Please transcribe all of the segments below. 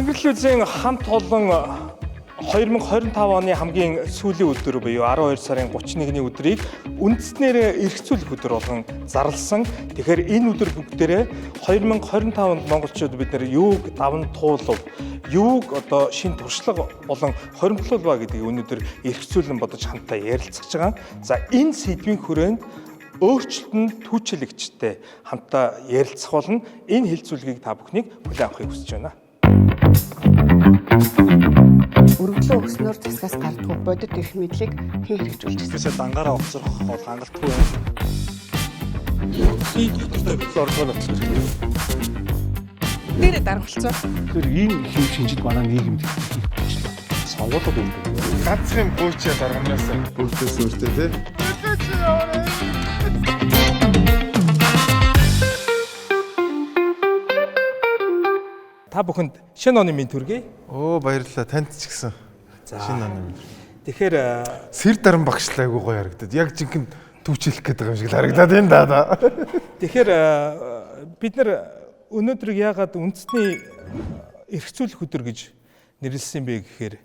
Тэнгэрлэгчийн хамт олон 2025 оны хамгийн сүүлийн өдөр буюу 12 сарын 31-ний өдрийг үндэснээр эрхцүүлэх өдөр болгон зарласан. Тэгэхээр энэ өдөр бүгдээрээ 2025 онд монголчууд бид нар юуг даван туулав, юуг одоо шинэ туршлага болон хоримтлуулва гэдгийг өнөөдөр эрхцүүлэн бодож хамтдаа ярилцаж байгаа. За энэ сэдвийн хүрээнд өөрчлөлтөнд түүчилэгчтэй хамтдаа ярилцах болно. Энэ хэлцүүлгийг та бүхнийг хүлээн авахыг хүсэж байна. Өргөдлөө өгснөөр засгаас гардгүй бодит эрх мэдлийг хэн хэрэгжүүлж байна? Тэсээ дангаараа уцрах бол хангалтгүй байна. Нэрээ даргалцсан. Тэгэхээр ийм хэв шинжид манай нийгэмд сонгуулиуд юм бэ? Ганцхан бөөчөө дарганаас бүгдээс өөртөө тий. Та бүхэнд шинэ оны минь төргий. Оо баярлалаа. Танд ч гэсэн. Шинэ оны минь. Тэгэхээр Сэр даран багшлаа айгуу гоё харагдаад. Яг жинхэнэ түүчлэх гээд байгаа юм шиг харагдаад энэ даа. Тэгэхээр бид нар өнөөдрийг яагаад үндэсний эрхцүүлэх өдөр гэж нэрлэсэн бэ гэхээр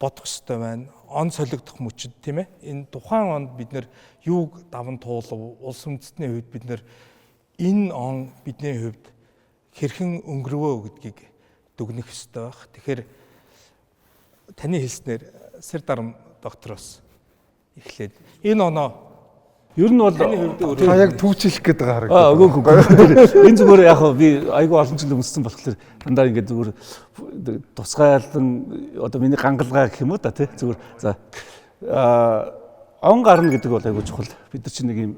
бодох ёстой байна. Он солигдох мөчид тийм ээ. Энэ тухайн онд бид нар юуг даван туулав, улс үндэстний хувьд бид нар энэ он бидний хувьд хэрхэн өнгөрвөө гэдгийг дүгнэх ёстой байх. Тэгэхээр таны хэлснээр Сэр дарам доктороос эхлээд энэ оноо Ер нь бол Та яг түүчлэх гээд байгаа харагдаад. үгүй. Энэ зүгээр яг би айгүй олон жил өмссөн болохоор дандаа ингээд зүгээр тусгайлан одоо миний гангалгаа гэх юм уу та тий зүгээр за он гарна гэдэг бол айгүй чухал. Бид нар чинь нэг юм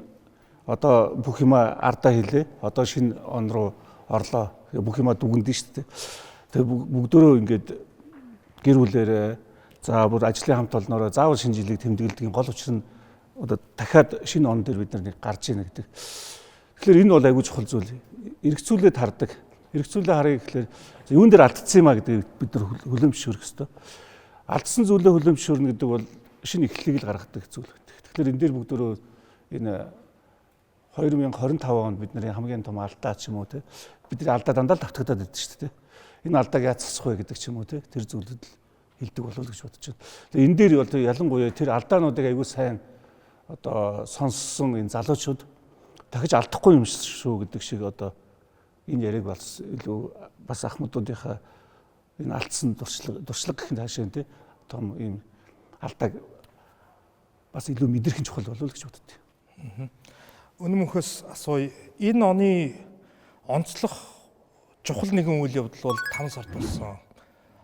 одоо бүх юма ардаа хийлээ. Одоо шинэ он руу орлоо. Бүх юма дүгнэдэн шүү дээ. Тэгээ бүгдөө ингээд гэр бүлээрээ за бүр ажлын хамт олноороо заавал шинэ жилийг тэмдэглэдэг гол учир нь одоо дахиад шинэ он дээр бид нар гарч ийн гэдэг. Тэгэхээр энэ бол айгүй чухал зүйл. Эргцүүлээд хардаг. Эргцүүлээ харъя гэхээр юун дээр алдсан юм а гэдэг бид нар хүлэмжшүүлэх ёстой. Алдсан зүйлээ хүлэмжшүүлнэ гэдэг бол шинэ эхлэлийг л гаргадаг зүйл. Тэгэхээр энэ дээр бүгдөө энэ 2025 онд бидний хамгийн том алдаа ч юм уу те бидний алдаа дандаа л давтагдаад байдаг шүү дээ. Энэ алдааг яаж засах вэ гэдэг ч юм уу те тэр зүйлүүд л хэлдэг болов гэж бодож байна. Тэгээ энэ дээр бол ялангуяа тэр алдаануудыг айгүй сайн одоо сонссон энэ залуучууд дахиж алдахгүй юм шүү гэдэг шиг одоо энэ яриг бас илүү бас ахмадуудынхаа энэ алдсан дуршлаг гэх юм хаашаа тий том ийм алдааг бас илүү мэдрэх чухал болов гэж боддог. өнөө мөнхөөс асууя. Энэ оны онцлог чухал нэгэн үйл явдал бол 5 сард болсон.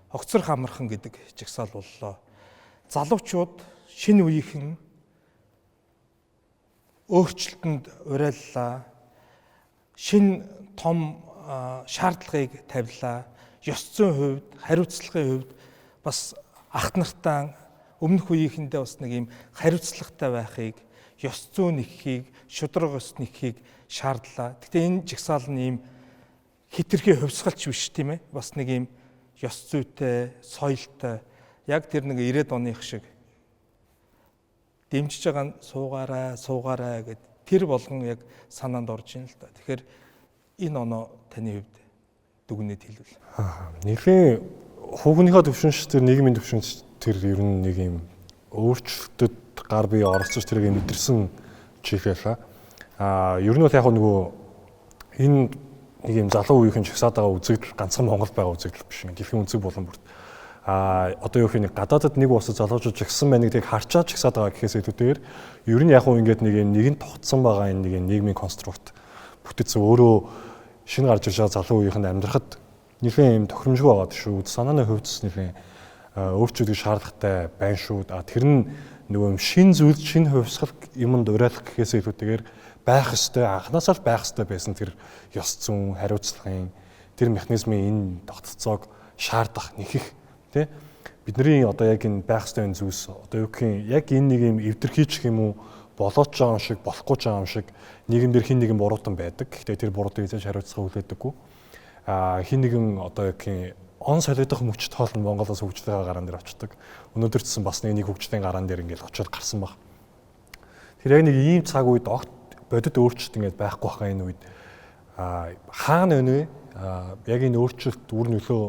Огцрох амархан гэдэг жагсаал боллоо. Залуучууд шинэ үеийнхэн өөрчлөлтөнд урайллаа. Шинэ том шаардлагыг тавилаа. Ёс зүйн хувьд, хариуцлагын хувьд бас ах нартаа өмнөх үеийнхэндээ бас нэг юм хариуцлагатай байхыг, ёс зүйн нэхийг, шудраг ёс нэхийг шаардлаа. Гэхдээ энэ жагсаал нь ийм хитрхи хувьсгалч биш тийм ээ. Бас нэг юм ёс зүйтэй, соёлтой яг тэр нэг 90-ад оных шиг дэмжиж байгаа нь суугаарай гэд тэр болгон яг санаанд орж ийн л да. Тэгэхээр энэ оноо таны хувьд дүгнээд хэлвэл. Нэгэн хүүгнийхээ төвшинч тэр нийгмийн төвшинч тэр ер нь нэг юм өөрчлөлтөд гар бие оролцож тэрийг мэдэрсэн чих байлаа. Ер нь бол яг нөгөө энэ нэг юм залуу үеийнхэн жагсаад байгаа үзэгдэл ганцхан Монгол байгаа үзэгдэл биш. Дэлхийн үндэс болон бүрт. Одоо юу гэх нэг гадаадад нэг улсад залуучууд жагсан байныг тийг харчаад жагсаад байгаа гэхээс илүүтэйгээр ер нь яг ингээд нэг юм нэгэн тогтсон байгаа энэ нэг нийгмийн конструкт бүтээсэн өөрөө шинэ гарч ирж байгаа залуу үеийнхэнд амьдрахад нэлээд юм тохиромжгүй байгаа шүү. Санааны хувьд нэлээд өөрчлөлтийг шаардлагатай байна шүү. Тэр нь нөгөө шинэ зүйл, шинэ хувьсгал юмд урайлах гэхээс илүүтэйгээр байх ёстой, анханасаа л байх ёстой байсан тэр ёс зүйн, хариуцлагын тэр механизмын энэ тогтцоог шаардах, нэхэх тий бидний одоо яг энэ байх ёстой энэ зүйлс одоо юу гэх юм яг энэ нэг юм эвдэрхийчих юм уу болооч байгаа юм шиг, болохгүй байгаа юм шиг нийгэмдэр хин нэгэн буруутан байдаг. Гэхдээ тэр буруутыг эзэж хариуцлага хүлээдэггүй. Хин нэгэн одоо яг он солигдох мөч тоол нь Монголоос хөгжлийн гараан дээр очдог. Өнөөдөр ч бас нэг хөгжлийн гараан дээр ингээл очиод гарсан баг. Тэр яг нэг ийм цаг үед огт бодит өөрчлөлт ингээд байхгүй хаа энэ үед хаана өнөө яг энэ өөрчлөлт үр нөлөө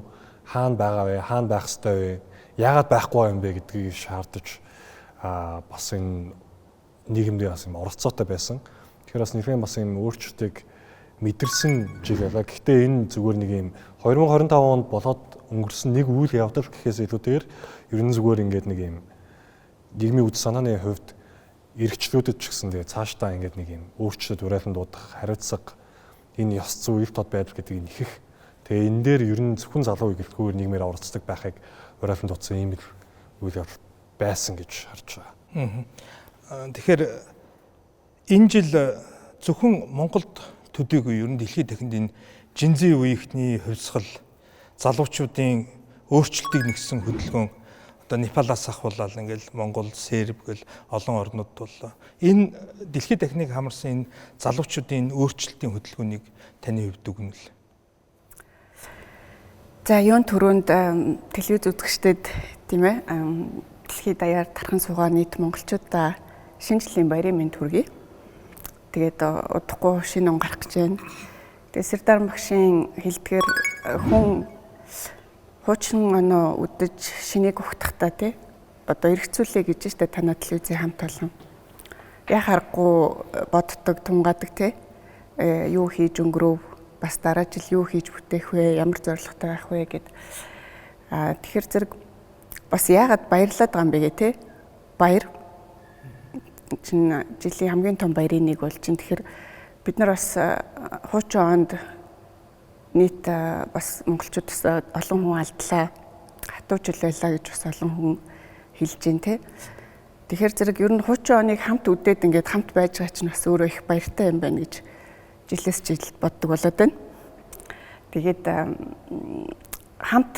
хаана байгаа вэ? Хаана байх ёстой вэ? Яагаад байхгүй юм бэ гэдгийг шаардаж бас энэ нийгэмдээ бас юм оролцоотой байсан. Тэгэхээр бас нэгэн бас юм өөрчлөлтийг мэдэрсэн жиг байлаа. Гэхдээ энэ зүгээр нэг юм 2025 онд болоод өнгөрсөн нэг үйл явдал гэхээс илүүтэйгээр ер нь зүгээр ингээд нэг юм нийгмийн үд санааны хувьд эрхчлүүдэд ч гэсэн тэгээ цаашдаа ингээд нэг юм өөрчлөлт уриалан дуудах хариуцлага энэ ёс зүй ил тод байдал гэдгийг нэхэх. Тэгээ энэ дээр ер нь зөвхөн залуу гэлтгүүгээр нийгмээр оролцдог байхыг уриалан дуудсан ийм үйл явдал байсан гэж харж байгаа. Тэгэхээр энэ жил зөвхөн Монголд төдийгүй ер нь дэлхийн дахинд энэ Жинзи үеийнхний хувьсгал залуучуудын өөрчлөлтийг нэгсэн хөдөлгөөн одоо Непалаас ахвалал ингээл Монгол, Серб гэл олон орнууд бол энэ дэлхийн дахиныг хамарсан энэ залуучуудын өөрчлөлтийн хөдөлгөөнийг таны хувьд дүгнэл. За юун түрүүнд телевиз үзэгчдэд тийм ээ дэлхийд даяар тархан суугаа нийт монголчуудаа шинэ жилийн баярын мэнд хүргэе. Тэгээд удахгүй шинэ он гарах гэж байна. Тэгээд Сэрдар багшийн хэлдгээр хүн хуучин оноо үдэж шинийг ухтахтаа тий одоо эргцүүлээ гэж штэ танаа телевизийн хамт олон. Яг харахгүй боддог, тунгадаг тий юу хийж өнгөрөв, бас дараа жил юу хийж бүтээх вэ, ямар зорилготой байх вэ гэд. Тэгэхээр зэрэг бас яагаад баярлаад байгаа юм бэ гэ тий баяр чинь жилийн хамгийн том баярын нэг бол чинь тэгэхээр бид нар бас хуучин онд нийт бас монголчуудаас олон хүн алдлаа, хатуу жил байлаа гэж бас олон хүн хэлж байна те. Тэгэхээр зэрэг ер нь хуучин оныг хамт үдээд ингээд хамт байж байгаа чинь бас өөрөө их баяртай юм байна гэж жилээс жилд боддог болоод байна. Тэгээд хамт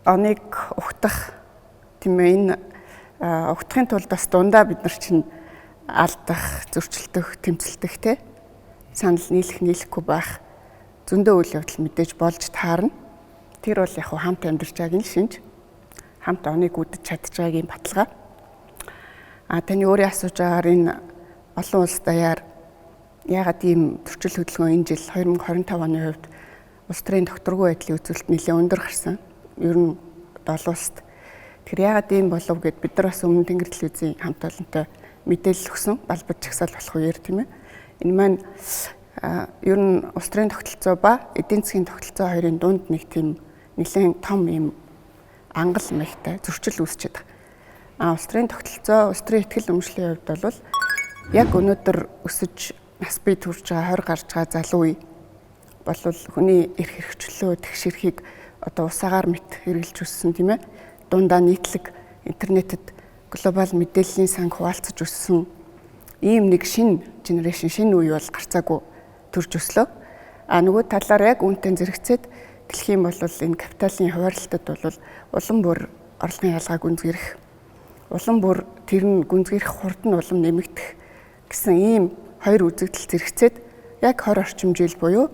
оныг ухтах тийм ээ энэ ухтахын тулд бас дундаа бид нар чинь алдах, зөрчилдөх, тэмцэлдэх те санал нийлэхгүй байх зөндөө үйл явдал мэдээж болж таарна. Тэр бол яг хамт амьдарч байгаагийн шинж, хамт оныг үдэж чадж байгаагийн баталгаа. Таны өөрийн асууж байгаагаар энэ олон улс даяар яагаад ийм зөрчил хөдөлгөөн энэ жил 2025 оны хувьд улс төрийн докторгүй байдлын үзүүлэлт нэлээд өндөр гарсан. Ер нь олон улсад. Тэгэхээр яагаад ийм болов гэд бид нар бас өмнө Тэнгэр телевизийн хамт олонтой мэдээлэл өгсөн. Балбар чагсаал болох үеэр тийм ээ. Энэ маань ер нь улс төрийн тогтолцоо ба эдийн засгийн тогтолцоо хоёрын дунд нэг тийм нэлээд том ийм ангал маягтай зөрчил үүсчихэд байгаа. Улс төрийн тогтолцоо, улс төрийн ихтгэл өмчлийн хувьд бол яг өнөөдөр өсөж нас бий төрж байгаа 20 гарч байгаа залуу үе бол хүний эрх хэрэгчлөө тэгшэрхийг одоо усаагаар мэт хэрэгжилж өссөн тийм ээ. Дундаа нийтлэг интернетэд глобал мэдээллийн санг хуваалцаж өссөн ийм нэг шинэ генерашн, шинэ үе бол гарцаагүй төрж өслөө. Нөгөө талаар яг үүнтэй зэрэгцээд дэлхийн бол энэ капиталын хуваарлалтад бол улам бүр орлогын ялгааг гүнзгийрэх, улам бүр тэр нь гүнзгийрэх хурд нь улам нэмэгдэх гэсэн ийм хоёр үзэгдэл зэрэгцээд яг 20 орчим жил буюу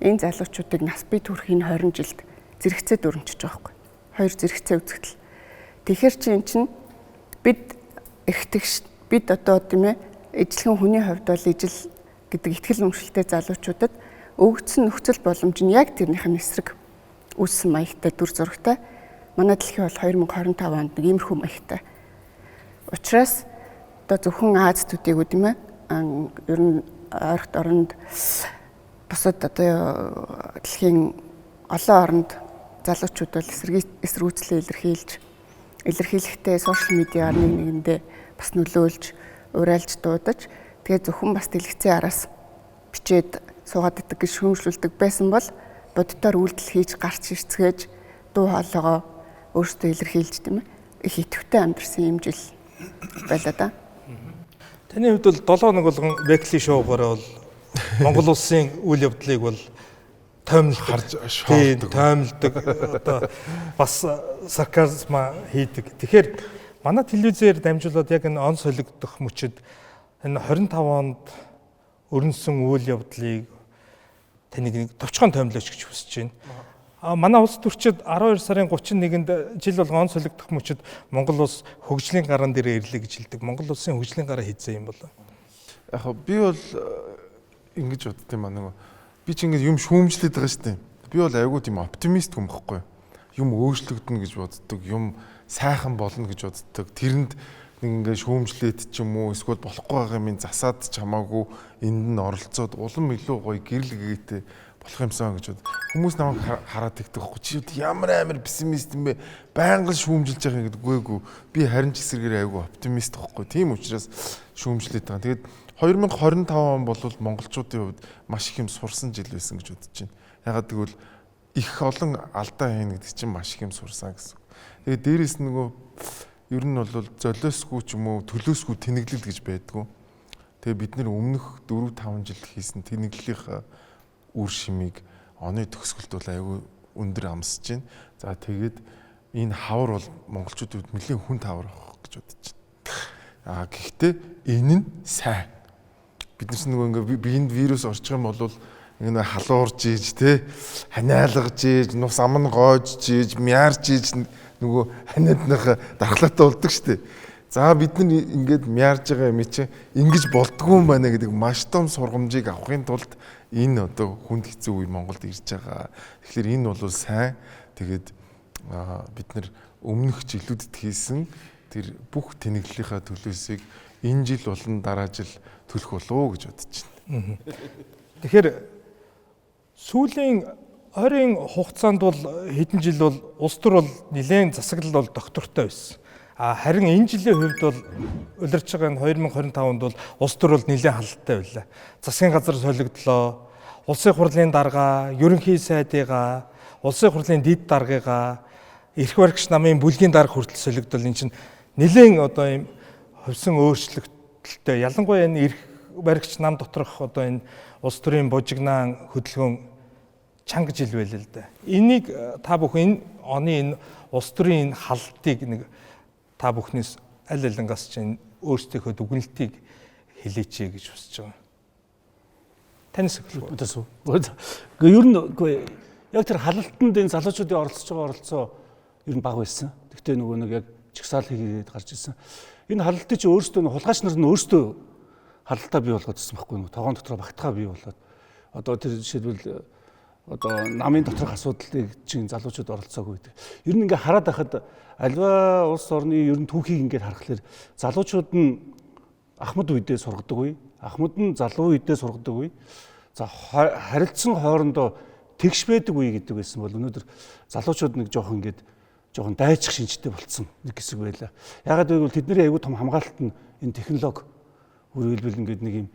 энэ залуучуудыг нас бий төрхийн 20 жилд зэрэгцээд өрнөжж байгаа байхгүй. Хоёр зэрэгцээ үзэгдэл. Тэгэхээр чи эн чинь бид эрхтэгч бид одоо тийм ээ ижлэгэн хүний хувьд бол ижил гэдэг ихтгэл өмчлөлтэй залуучуудад өгөгдсөн нөхцөл боломж нь яг тэрнийх нь эсрэг үүссэн маягтай дүр зурагтай. Манай дэлхий бол 2025 онд нэг иймэрхүү маягтай. Учираас одоо зөвхөн Аз төдийгүй тийм ээ ер нь ойролт оронд бусад одоо дэлхийн олон оронд залуучууд бол эсэргүүцлээ илэрхийлэхдээ сошиал медиаар нэг нэгэндээ бас нөлөөлж, урайлж дуудаж тэгээ зөвхөн бас дэлгэцийн араас бичээд суугаад идэг гэж шүүмжлүүлдэг байсан бол боддоор үйлдэл хийж гарч ирцгээж дуу хоолойгоо өөрсдөө илэрхийлж тийм ээ их идэвхтэй амьдэрсэн юм жил байлаа да. Таны хувьд бол 7 хоног болгон векли шоугаараа бол Монгол улсын үйл явдлыг бол тоомлдог одоо бас сарказма хийдэг. Тэгэхээр манай телевизээр дамжуулаад яг энэ он солигдох мөчөд энэ 25 онд өрнөсөн үйл явдлыг таныг нэг товчхон тоомлооч гэж хүсэж байна. Манай улс төрчид 12 сарын 31-нд жил болгон он солигдох мөчөд Монгол улс хөгжлийн гараан дээр ирлээ гэж хэлдэг. Монгол улсын хөгжлийн гараа хийцээ юм болоо. Яг би бол ингэж бодд юм аа нөгөө би ч ингэж юм шүүмжлээд байгаа шүү дээ. Би бол айгүй тийм оптимист хүн байхгүй. Юм өөрчлөгдөнө гэж боддог, юм сайхан болно гэж боддог. Тэрэнд ингээ шүүмжлээд ч юм уу эсвэл болохгүй байгаа юм засаад ч хамаагүй энд нь оролцоод улам илүү гоё гэрэл гээтэй болох юмсан гэж бод. Хүмүүс намайг хараад игдэг байхгүй. Чи ямар амар пессимист юм бэ? Байнга шүүмжилж байгаа гэдэг үгүйгүй. Би харин ч эсрэгээр айгүй оптимист байхгүй. Тийм учраас шүүмжлээд байгаа. Тэгээд 2025 он бол монголчуудын хувьд маш их юм сурсан жил байсан гэж бодож байна. Ягаад гэвэл их олон алдаа хийнэ гэдэг чинь маш их юм сурсан гэсэн. Тэгээд дээрэс нөгөө ер нь бол золиосгүй ч юм уу төлөөсгүй тэнэглэл гэж байдгүй. Тэгээ бид нэр өмнөх 4-5 жил хийсэн тэнэглэлийн үр шимийг оны төгсгөлд бол айгүй өндөр амсаж байна. За тэгээд энэ хавар бол монголчуудад нэлээд хүн тавар авах гэж бодож байна. Гэхдээ энэ нь сайн. Бид нар нөгөө ингээ биеинд вирус орчих юм бол ингээ халуурж ийж те ханиалгаж ийж нус ам нь гоожж ийж мяарж ийж нөгөө ханиадных дархлаатай болдог штэ. За бид нар ингээд мяарж байгаа юм чи ингэж болдгоо юм байна гэдэг маш том сургамжийг авахын тулд энэ одоо хүнд хэцүү үе Монголд ирж байгаа. Тэгэхээр энэ бол сайн. Тэгээд бид нар өмнөх жилүүдэд хийсэн тэр бүх тэнэглэлийнхаа төлөөсийг энэ жил болон дараа жил төлөх болов уу гэж бодож байна. Тэгэхээр сүүлийн 20 хугацаанд бол хэдэн жил бол улс төр бол нэлээд засаглал бол доктортой байсан. Харин энэ жилийн хувьд бол улирч байгаа 2025 онд бол улс төр бол нэлээд халдтай байлаа. Засгийн газар солигдлоо. Улсын хурлын дарга, ерөнхий сайдыгаа, улсын хурлын дэд даргыгаа, эрх баригч намын бүлгийн дарга хүртэл солигдол энэ чинь нэлээд одоо юм хувьсан өөрчлөлттэй. Ялангуяа энэ эрх баригч нам доторх одоо энэ улс төрийн бужигнаан хөдөлгөөн чанга жил байлаа л да. Энийг та бүхэн оны энэ улс төрийн халдтыг нэг та бүхнээс аль алингаас чинь өөрсдийнхөө дүгнэлтийг хэлээч гэж хүсэж байгаа. Танаас эхлэв. Гэхдээ ер нь яг тэр халалтанд энэ залуучуудын оролцож байгаа оролцоо ер нь бага байсан. Гэхдээ нөгөө нэг яг чагсаал хийгээд гарч ирсэн. Энэ халалтыг чи өөрсдөө хулгайч нар нь өөрсдөө халалтаа бий болгоодсон байхгүй юу? Тогоон дотроо багтгаа бий болоод одоо тэр жишээлбэл одоо намын доторх асуудлыг чинь залуучууд оролцоогүй гэдэг. Ер нь ингээ хараад байхад альва улс орны ер нь түүхийг ингээ харахаар залуучууд нь ахмад үедээ сургадаг үе, ахмад нь залуу үедээ сургадаг үе. За харилцсан хоорондоо тэгш байдаг үе гэдэг байсан бол өнөөдөр залуучууд нэг жоохон дайчих шинжтэй болцсон нэг хэсэг байлаа. Ягаад гэвэл тэдний аягүй том хамгаалалт нь энэ технологи үргэлбэл ингээд нэг юм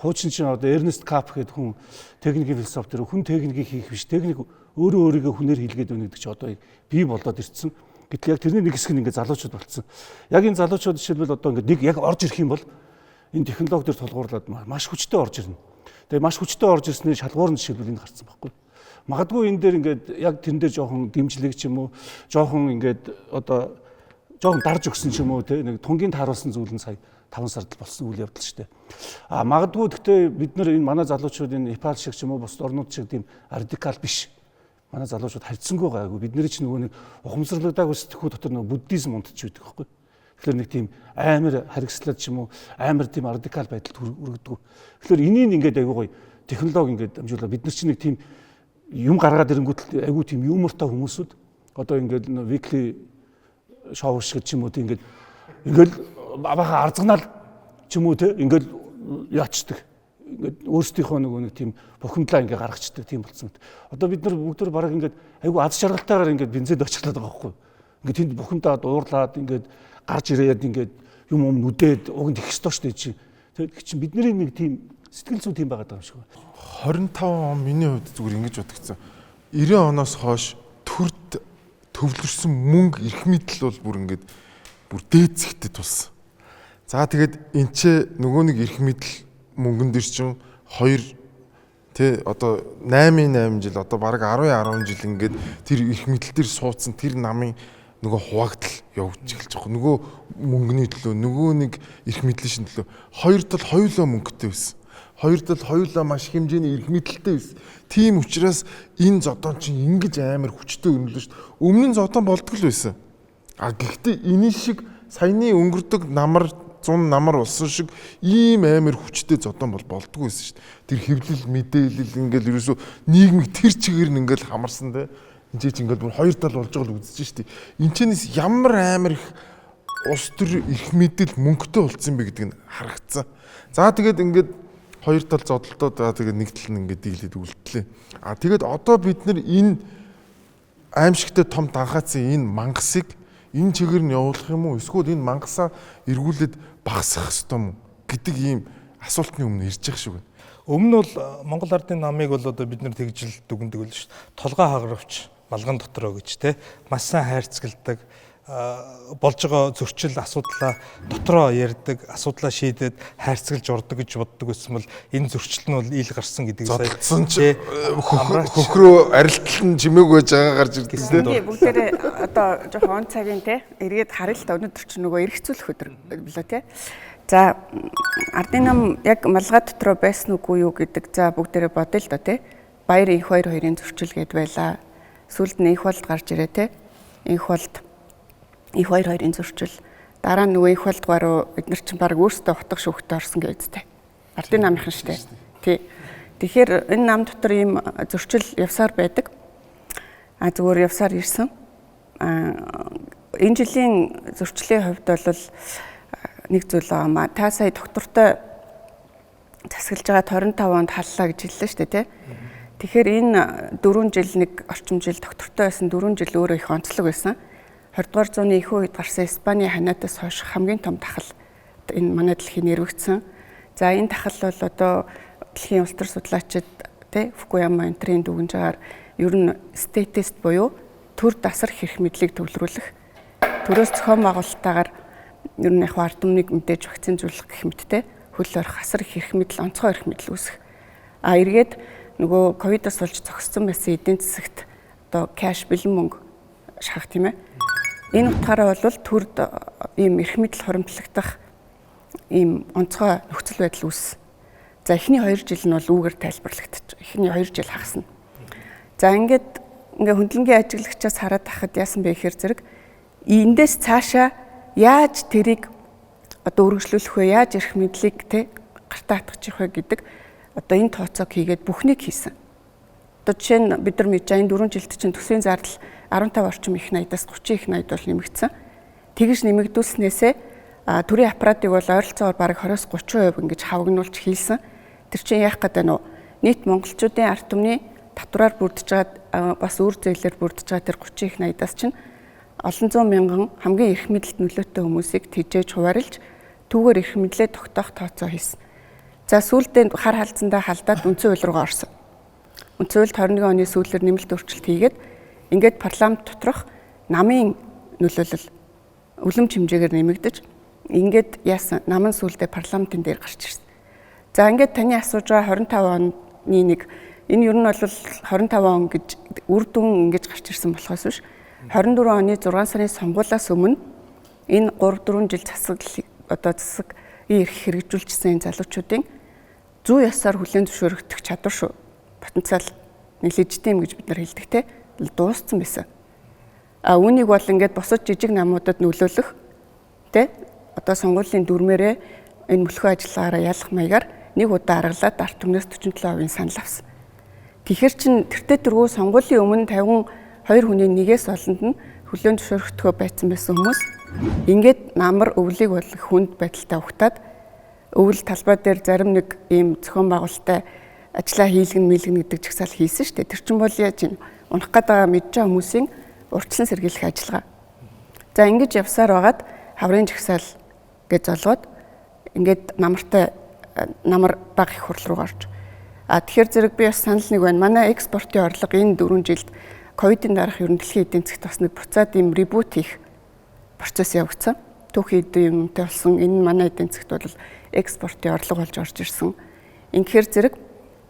хуучин чинь одоо Эрнест Кап гэдэг хүн техникийн философи дээр хүн техникийг хийх биш, техник өөрөө өөрийгөө хүнээр хийлгээд өгнө гэдэг чинь одоо бий болоод ирсэн. Гэтэл яг тэрний нэг хэсэг нь ингээд залуучууд болцсон. Яг энэ залуучууд жишээлбэл одоо ингээд нэг яг орж ирэх юм бол энэ технологи дээр тулгуурлаад маш хүчтэй орж ирнэ. Тэгээ маш хүчтэй орж ирсний шалгуур нь жишээлбэл энд гарсан байхгүй. Магадгүй энэ дээр ингээд яг тэрэн дээр жоохон дэмжлэг ч юм уу, жоохон ингээд одоо жоохон дарж өгсөн ч юм уу те нэг тунгийн тааруулсан зүйл нь сая 5 сард болсон үйл явдал шүү дээ. Магадгүй гэхдээ бид нар энэ манай залуучууд энэ Непал шиг ч юм уу бус орнууд шиг тийм радикал биш. Манай залуучууд харьцангуй гайгүй. Бид нэр чинь нөгөө нэг ухамсарлагдаагүй сэтгхүү дотор нөгөө буддизм унтж байдаг байхгүй. Тэгэхээр нэг тийм амар харгислаад ч юм уу амар тийм радикал байдалд өргөдөг. Тэгэхээр энийг ингээд айгүй гоё технологи ингээд амжуулаад бид нар чинь нэг тийм юм гаргаад ирэнгүүт айгүй тийм юмортой хүмүүсүүд одоо ингээд weekly шоу шиг ч юм уу тийм ингээд баха арзганаал ч юм уу те ингээд яачдаг. Ингээд өөрсдийнхөө нэг тийм бухимдлаа ингээд гаргацдаг тийм болсон. Одоо бид нар бүгд бараг ингээд айгүй аз жаргалтайгаар ингээд бензинд очихлаад байгаа байхгүй. Ингээд тэнд бухимдаа дуурлаад ингээд гарч ирээд ингээд юм нүдээд уг нь их ёстой шүү дээ чи. Тэгэхээр чи бидний нэг тийм сэтгэл зүй тийм байгаад байгаа юм шиг байна. 25 он миний хувьд зүгээр ингэж бодгцсан. 90 оноос хойш төрд төвлөрсөн мөнгө эрх мэдэл бол бүр ингээд бүр дээд зэгтээ тулсан. За тэгээд энэ ч нөгөө нэг эрх мэдэл мөнгөн дээр чинь 2 тэ одоо 8 жил одоо бараг 10 жил ингээд тэр эрх мэдэл дээр суудсан тэр намын нөгөө хуваагдал явж эхэлж байгаа. Нөгөө мөнгөний төлөө нөгөө нэг эрх мэдлийн төлөө хоёр тал хоёулаа мөнгөтэй байсан. Хоёр тал хоёулаа маш хэмжээний эрх мэдэлтэй байсан. Тийм учраас энэ зодон чинь ингэж амар хүчтэй өрнөлөө шүү дээ. Өмнө нь зодон болдгол байсан. Гэхдээ энэ шиг саяны өнгөрдөг намар зун намар болсон шиг ийм амар хүчтэй зодон болдгоо байсан шүү дээ. Тэр хэвлэл мэдээлэл ингээл ерөөсөө нийгмийг тэр чигээр нь ингээл хамарсан те. Энд ингээл бүр хоёр тал болж байгаа л үзэж шүү дээ. Энд чинээс ямар амар их ус төр их мэдээлэл мөнгөтэй болсон бэ гэдэг нь харагдсан. За тэгээд ингээд хоёр тал зодолтоод тэгээд нэг тал нь ингээд дийлээд үлдлээ. Тэгээд одоо бид нар энэ аимшигтай том данхаацын энэ мангасыг энэ чигээр нь явуулах юм уу? Эсвэл энэ мангасаа эргүүлээд багасгах ёстой юм гэдэг ийм асуултны өмнө ирж байгаа шүү. Өмнө бол Монгол Ардын намыг бол одоо бид нар тэгжил дүгндэг л шүү дээ. Толгой хагаравч малган дотроо гэж те маш сайн хайрцагладаг болж байгаа зөрчил асуудлаа дотроо ярьдаг, асуудлаа шийдээд хайрцаглаж урдаг гэж боддог байсан бол энэ зөрчил нь бол ил гарсан гэдэг сая хөхрөө арилтал нь чимээгүй байж байгаа гарч ирсэн тийм бүгдээрээ одоо жоохон он цагийн те эргээд харъя л та өнөөдөр ч нөгөө эргэцүүлэх өдөр билүү те. За Ардын нам яг малгай дотроо байсан үгүй юу гэдэг за бүгдээрээ бодъё л да те. Баяр их хоёрын зөрчил гээд байлаа. Сүүлд нь их болд гарч ирээ те. Их болд их хоёрын зөрчил. Дараа нь нөгөө их болдгоо руу бид нар чинь баг өөрсдөө утга шүүхтэй орсон гэвэзтэй. Ардын намынхан штэ. Тий. Тэгэхээр энэ нам дотор ийм зөрчил явсаар байдаг. Зүгээр явсаар ирсэн. Энэ жилийн зөрчлийн хувьд бол нэг зүйл аа та сая доктортой засаглаж байгаа 25 онд халлаа гэж хэллээ шүү дээ тий. Тэгэхээр энэ 4 жил нэг орчим жил доктортой байсан 4 жил өөрөө их онцлог байсан. 20 дугаар зууны их үед гарсан Испани ханиадаас хойш хамгийн том тахал энэ манай дэлхийн нэрвэгдсэн. За энэ тахал бол одоо дэлхийн улс төр судлаачид тий Фукуяма энтрийн дүгнжээр ер нь статист буюу төр дасар хэрэг мэдлийг төвлөрүүлэх төрөөс зохион байгуулалтаагаар ер нь яг ард түмнийг мэдээж вакцинжуулах гэх мэттэй хөл орох асар их хэрэг мэдл онцгой хэрэг мэдл үүсэх. Эргээд нөгөө ковидос болж зогссон байсан эдийн засагт одоо кэш бэлэн мөнгө шахах тийм ээ. Энэ утгаараа бол төрд ийм эрх мэдл хоримтлагдах ийм онцгой нөхцөл байдал үүс. За эхний 2 жил нь бол үүгээр тайлбарлагдчих. Эхний 2 жил хагасна. За ингээд хөндлөнгийн ажиглагчаас хараад тахад яасан бэ гэхээр зэрэг эндээс цаашаа яаж тэрийг одоо үргэлжлүүлэх вэ? Яаж эрх мэдлийг те гартаа хатгах вэ гэдэг одоо энэ тооцоог хийгээд бүхнийг хийсэн. Одоо жишээ нь бид нар мэдж байгаа энэ 4 жилд чинь төсвийн зардал 15 орчим их найдаас 30 их найд бол нэмэгдсэн. Тэгж нэмэгдүүлснээсээ төрийн аппаратыг бол ойролцоогоор бараг 20-30% ингэж хавагнуулж хийлсэн. Тэр чинь яах гэдэг нь нийт монголчуудын ард түмний татвараар бүрдэж байгаа бас үр зээлээр бүрдэж байгаа тэр 30 их найдаас чинь олон зуун мянган хамгийн эрх мэдэлд нөлөөтэй хүмүүсийг тэжээж хуваарлж түүгээр эрх мэдлээ тогтоох тооцоо хийсэн. За сүүлдээ хар халдсандаа халдаад үндсэн хууль руугаа орсон. Үндсэн хуульд 21 оны сүүлээр нэмэлт өөрчлөлт хийгээд ингээд парламент доторх намын нөлөөлөл үлэмж хэмжээгээр нэмэгдэж ингээд яасан намын сүүлдээ парламентын дээр гарч ирсэн. За ингээд таны асууж байгаа 25 оны нэг энэ ер нь бол 25 он гэж үр дүн ингэж гарч ирсэн болохоос биш 24 оны 6 сарын сонгуулиас өмнө энэ 3-4 жил засаг эрх хэрэгжүүлжсэн залуучуудын зүй ёсоор хүлээн зөвшөөрөгдөх чадвар шүү. Потенциал нэлээжтэй юм гэж бид нар хэлдэг те. Дууссан байсан. Үүнийг бол ингээд босод жижиг намуудад нөлөөлөх те. Одоо сонгуулийн дүрмээрээ энэ мөлхөө ажиллагаараа ялах маягаар нэг удаа аргалаад ард түмнээс 47% санал авсан. Тэгэхэр чин тэртээ тэргүй сонгуулийн өмнө 52 хүний нэгээс олонд нь хүлээн зөвшөөрөгдөхөө байцсан байсан хүмүүс ингээд намар өвлийг бол хүнд байдалтай ухтаад өвөл талбай дээр зарим нэг ийм зохион байгуулалттай ажиллаа хийлгэн мэлгэн гэдэг жагсаал хийсэн шүү дээ. Тэр чинь бол яаж юм унах гээд байгаа мэдж байгаа хүмүүсийн урьдчилан сэргийлэх ажиллагаа. За ингэж явсаар байгаад хаврын жагсаал гэж золгоод ингээд намар баг их хурл руу гарч. Тэгэхээр зэрэг би бас санал нэг байна. Манай экспортын орлого энэ 4 жилд ковидын дараах ер нь дэлхийн эдийн засгт бас нэг буцаад ийм ребут хийх процесс явагдсан. Түүхий юмтай болсон энэ манай эдийн засгт бол экспортын орлого болж орж ирсэн. Инхээр зэрэг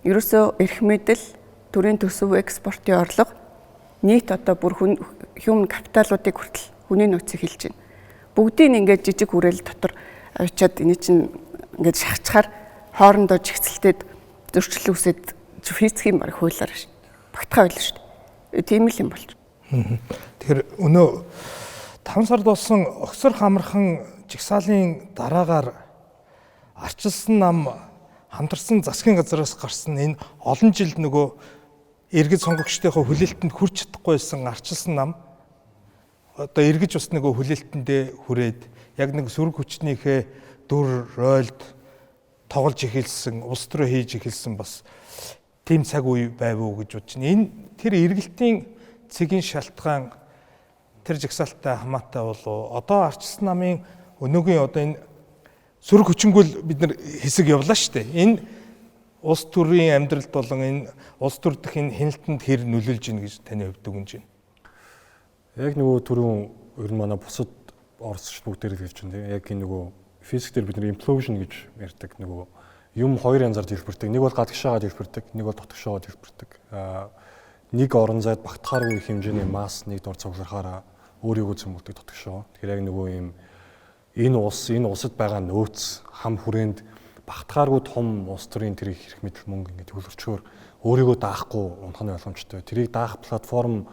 ерөөсөө эрх мэдэл, төрийн төсөв, экспортын орлого нийт одоо бүр human капиталуудыг хүртэл хүний нөөцийг хэлж байна. Бүгдийг ингээд жижиг хүрээл дотор авчиад энэ чинь ингээд шахацхаар хоорондоо жигцэлтэд зөрчил үүсээд хийцэх юм баг хуулиар шүү. Багтахаа байлаа шүү. Тийм л юм болж. Тэгэхээр өнөө 5 сард болсон огсор хамархан жигсаалын дараагаар арчилсан нам хамтарсан засгийн газраас гарсан энэ олон жил нөгөө иргэд сонгогчдынхоо хүлээлтэнд хүрч чадахгүй байсан арчилсан нам одоо эргэж бас нөгөө хүлээлтэндээ хүрээд яг нэг сүрэг хүчнийхээ дүр ройлд тоглож эхэлсэн, улс төрөө хийж эхэлсэн бас тийм цаг үе байв уу гэж бодож байна. Энэ тэр эргэлтийн цэгийн шалтгаан тэр жагсаалттай хамаатай болов одоо арчилсан намын өнөөгийн одоо энэ сүрэг хүчингүйл бид нар хэсэг явлаа шүү дээ. Энэ улс төрийн амьдралд болон энэ улс төр дэх энэ хяналтанд хэр нөлөөлж ийн гэж таны хувьд дүгнэж байна. Яг нөгөө түрүүн ер нь манай бусад орсч бүгдээр л хэлж байна тийм. Яг энэ нөгөө физик дээр бид нар implosion гэж ярьдаг нөгөө юм хоёр янзаар дэлбэрдэг. Нэг бол гадагшаагаа дэлбэрдэг, нэг бол дотгошоогоо дэлбэрдэг. Нэг орон зайд багтахааргүй их хэмжээний масс нэг дор цугларахаараа өөрийгөө цөмөрдөг дотгошоо. Тэгэхээр яг нөгөө юм энэ улсад байгаа нөөц хам хүрээнд багтахааргүй том улс төрийн тэр их хэрэг мэдл мөнгө ингэ төвлөрчөөр өөрийгөө даахгүй унахны боломжтой. Тэрийг даах платформ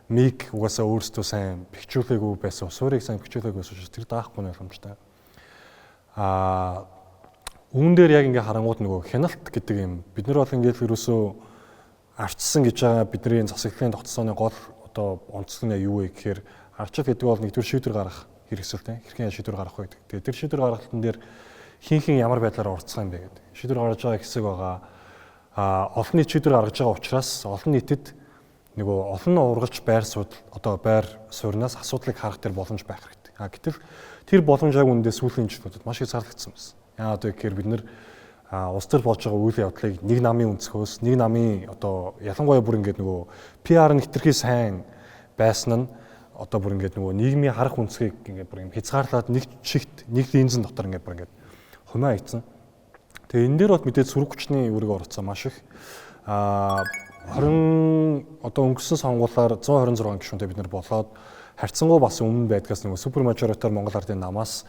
миг угаасаа өөрсдөө сайн бэхжүүлээгүй байсан, суурийг сайн бэхжүүлээгүй байсан учраас тэр даахгүй боломжтой. Үүн дээр яг ингээ харангууд нөгөө хяналт гэдэг юм бид нар бол ингээд ерөөсөө арчсан гэж байгаа бидний засаглалын тогтцооны гол одоо онцлог нь юу вэ гэхээр арчил гэдэг бол нэгдүгээр шийдвэр гаргах хэрэгсэлтэй хэрхэн шийдвэр гаргах вэ гэдэг. Тэгээд тэр шийдвэр гаргалтын дээр хин ямар байдлаар оролцох юм бэ гэдэг. Шийдвэр гаргаж байгаа хэсэг байгаа. Олон нийт шийдвэр гаргаж байгаа учраас олон нийтэд нөгөө олон ургалж байр сууриас асуудлыг харах тэр боломж байх хэрэгтэй. Гэтэл тэр боломж яг үндэ сүүлийн жилүүдэд маш их зарлагдсан байна. Яагаад вэ гэхээр бид нэр улс төр болж байгаа үйл явдлыг нэг намын өнцгөөс нэг намын одоо ялангуяа бүр ингээд нөгөө PR нь хэтэрхий сайн байсан нь одоо бүр ингээд нөгөө нийгмийн харах үнцгийг ингээд бүр юм хязгаарлаад нэг чигт нэг линзэн дотор ингээд бүр ингээд хумаа ийцэн. Тэгээ энэ дээр бол мэдээд сүрэг хүчний үүрэг оролцоо маш их 20 одоо өнгөрсөн сонгуулиар 126 гишүүнтэй бид нар болоод харьцангуй бас өмнө байдгаас нөгөө супер мажоритар Монгол Ардын намаас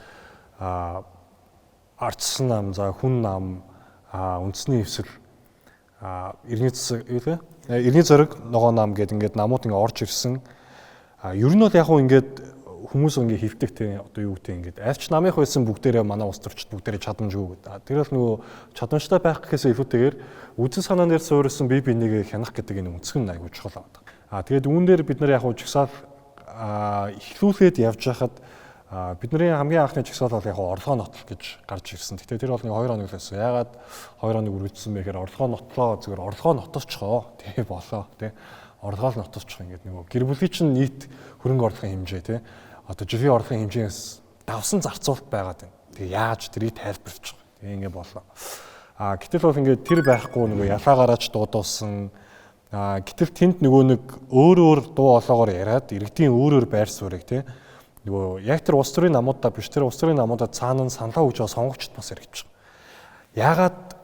арчсан нам за хүн нам үндэсний хэвсэл эрдний зориг ногоо нам гэдэг ингээд намууд ингээд орж ирсэн. Ер нь бол яг хөө ингээд хүмүүс ингээд хөвтөг те одоо юу гэдэг ингээд альч намынх байсан бүгдээрээ манай улс төрчд бүгдээрээ чадамжгүй гэдэг. Тэр бол нөгөө чадамжтай байх гэхээс илүүтэйгээр үзэл санаан дээр суурилсан бие биенийг хянах гэдэг энэ үнцгэн айгуу чухал байна. Тэгээд үүн дээр бид нар яг хөө жигсаал эхлүүлээд явж байхад бидний хамгийн анхны жигсаал бол яг орлогоо нотол гэж гарч ирсэн. Гэхдээ тэр бол нэг 2 хоног л байсан. Ягаад 2 хоног үргэлжсэн бэ гэхээр орлогоо нотлоо зүгээр орлогоо нотосчгоо тий болоо тий. Орлогоо л нотосчих ингээд нөгөө гэр бүлийн чинь нийт хөрөнгө орлогын хэмжээ тий. Одоо жилийн орлогын хэмжээс давсан зарцуулалт байгаад байна. Тэгээ яаж тэрийг тайлбарчих вэ? Тэгээ ингээд болоо. Гэтэл бол ингээд тэр байхгүй нөгөө ялаагаараач дуудуулсан. Гэтэл тэнд нөгөө нэг өөр дуу олоогоор яриад иргэдийн өөр байр суурийг тий нөгөө яг тэр улс төрийн намуудаа биш тэр улс төрийн намуудад цаана нь саналаа өгж байгаа сонгогчд бас яригдчих. Яагаад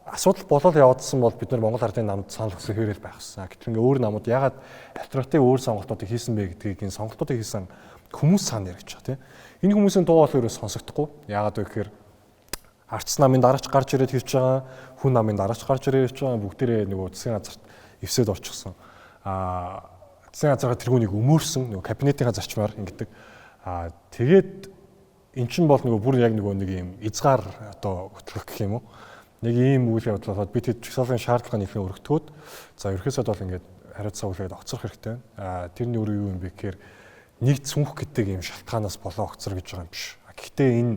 асуудал болоод явагдсан бол бид нар Монгол Ардын намд санал өгсөн хэрэг байх гэсэн. Гэтэл ингээ өөр намууд яагаад альтернатив өөр сонголтуудыг хийсэн бэ гэдгийг энэ сонголтуудыг хийсэн хүмүүс цаана яригдчих тий. Энэ хүмүүсийн дуу бол ерөөс сонсогдохгүй. Яагаад вэ гэхээр арчс намын дараач гарч ирээд hirж байгаа, хүн намын дараач гарч ирээд hirж байгаа бүгдээрээ нөгөө засгийн газарт эвсээд орчихсон. Засгийн газараа тэргүүнийг өмөрсөн нөгөө кабинетийн зарчмаар ингэдэг. Тэгээд эн чинь бол нөгөө бүр яг нэг юм эзгаар одоо хөтлөх гэх юм уу. Нэг ийм үйл явдал болоод бид хэд жигсаалын шаардлага нэлээд өргөтгөөд за ерөөсөө бол ингээд хариуцлага үлээд огцрох хэрэгтэй. Тэрний өөр юу юм бэ гэхээр нэг цүнх гэдэг ийм шалтгаанаас болоо огцор гэж байгаа юм биш. Гэхдээ энэ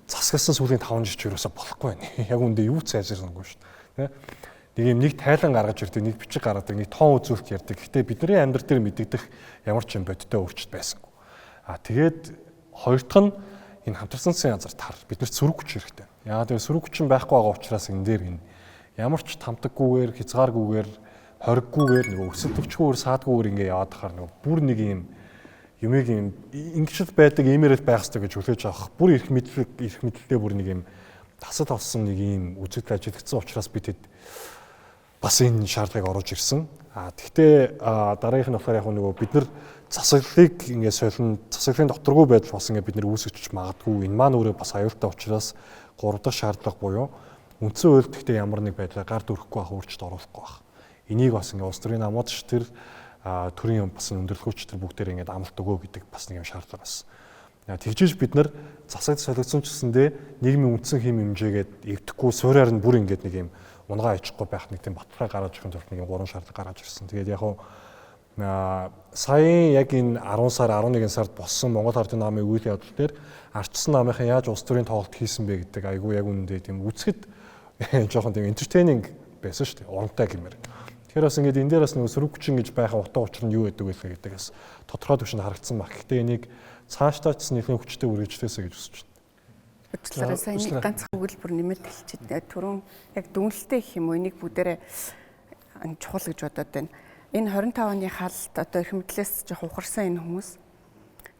засгалсан сүүлийн 5 жил ерөөсөө болохгүй байна. Яг үндэ юу ч сайжирсангүй шүү дээ. Нэг юм нэг тайлан гаргаж ирдэг, нэг бичиг гаргадаг, нэг тоон үзүүлэлт ярьдаг. Гэхдээ бидний амьдрал дээр мэддэх ямар ч юм бодиттой өөрчлөлт байсангүй. Тэгээд хоёр дахь нь энэ хамтарсан засгийн газар тар биднэрт сүрэг хүч хэрэгтэй. Яагаад гэвэл сүрэг хүч байхгүй байгаа учраас энэ дээр энэ ямар ч тамтаггүйгээр, хязгааргүйгээр, хориггүйгээр нөгөө өрсөлдөгчгүйгээр, саадгүйгээр ингээ яваад тахаар нөгөө бүр нэг юм юмыг юм ингэжл байдаг иймэрэл байх хэрэгтэй гэж хүлээж авах. Бүр эрх мэдлэлтэй бүр нэг юм тасад олсон нэг юм үзэгдэл ажиллагдсан учраас бид хэд бас энэ шаардлагыг оруулж ирсэн. Тэгвэл дараагийнх нь болохоор яг нөгөө бид нар засаглалыг ингээ солино, засаглалын доторгүй байдал бас ингээ бид нар үүсгэж магадгүй. Энэ маань өөрөө бас аюултай учраас 3 дахь шаардлага буюу үндсэн хуульд гэхдээ ямар нэг байдлаар гард өрөхгүй байх, өөрчлөлт оруулахгүй байх. Энийг бас ингээ улс төрийн намууд тэр төрийн бас өндөрлөгч тэр бүгдээр ингээ амлалт өгөө гэдэг бас нэг юм шаардлага байсан. Тэгжээж бид нар засагт солигдсон ч гэсэндээ нийгмийн үндсэн хэм хэмжээгээд эвдэхгүй суурьаар нь бүр ингээд нэг юм унгаа ичхгүй байх нэг тийм баталгаа гаргаж ирэх тулд нэг 3 шаардлага гаргаж ирсэн. Тэгээд яг нь сая яг энэ 10 сар 11 сард болсон Монгол Ардын намын үйл явдал дээр ардчсан намынхан яаж улс төрийн тоглолт хийсэн бэ гэдэг айгүй яг үнэндээ тийм үзэхэд жоохон тийм entertaining байсан шүү дээ. Урамтай гэмээр. Тэгэхээр бас ингээд энэ дээр бас нэг сөрөг хүчин гэж байхаа утга учир нь юу гэдэг вэ гэдэг бас тодорхой төвшөнд харагдсан баг. Гэхдээ энийг цаашдаа ч нэлээд хүчтэй үргэлжлээсэй гэж хүсэж байна. Уучлаарай, сайн нэг ганцхан өгүүлбэр нэмэлт хэлчихэд түрүүн яг дүнэлтээ гэх юм уу энийг бүгдээрээ чухал гэж бодоод байна. Энэ 25 оны хаалт одоо эрх мэдлээс жоох ухарсан энэ хүмүүс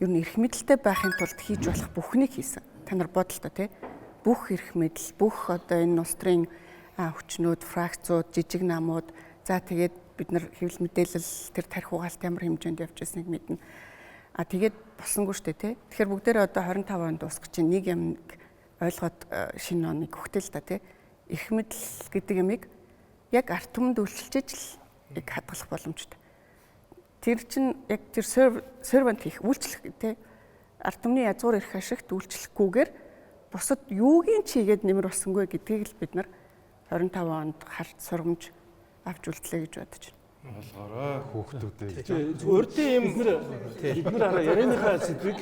ер нь эрх мэдэлтэй байхын тулд хийж болох бүхнийг хийсэн. Та нар бодолтой тий. Бүх эрх мэдэл, бүх одоо энэ улс төрийн хүчнүүд, фракцууд, жижиг намууд за тэгээд бид нар хэвлэл мэдээлэл тэр тарих угаалт ямар хэмжээнд явж байсныг мэднэ. Тэгээд болсонгүй шүү дээ тий. Тэгэхээр бүгдээрээ одоо 25 онд дуусгах чинь нэг юм ойлгоод шинэ оныг өгтөл та тий. Эрх мэдэл гэдэг ямиг яг арт түмэнд үйлчилж л хадгалах боломжтой. Тэр чинь яг тэр сервант хийх үйлчлэх тий. Арт түмний язгуур эрх ашигт үйлчлэхгүйгээр бусад юугийн чигээд нэмэр болсонгүй гэдгийг л бид нар 25 онд харж сургамж авч үлдлээ гэж бодож байна. Болгоорой хүүхдүүдээ. Өөртөө юм бид нар хараа ярианыхаа сэдвийг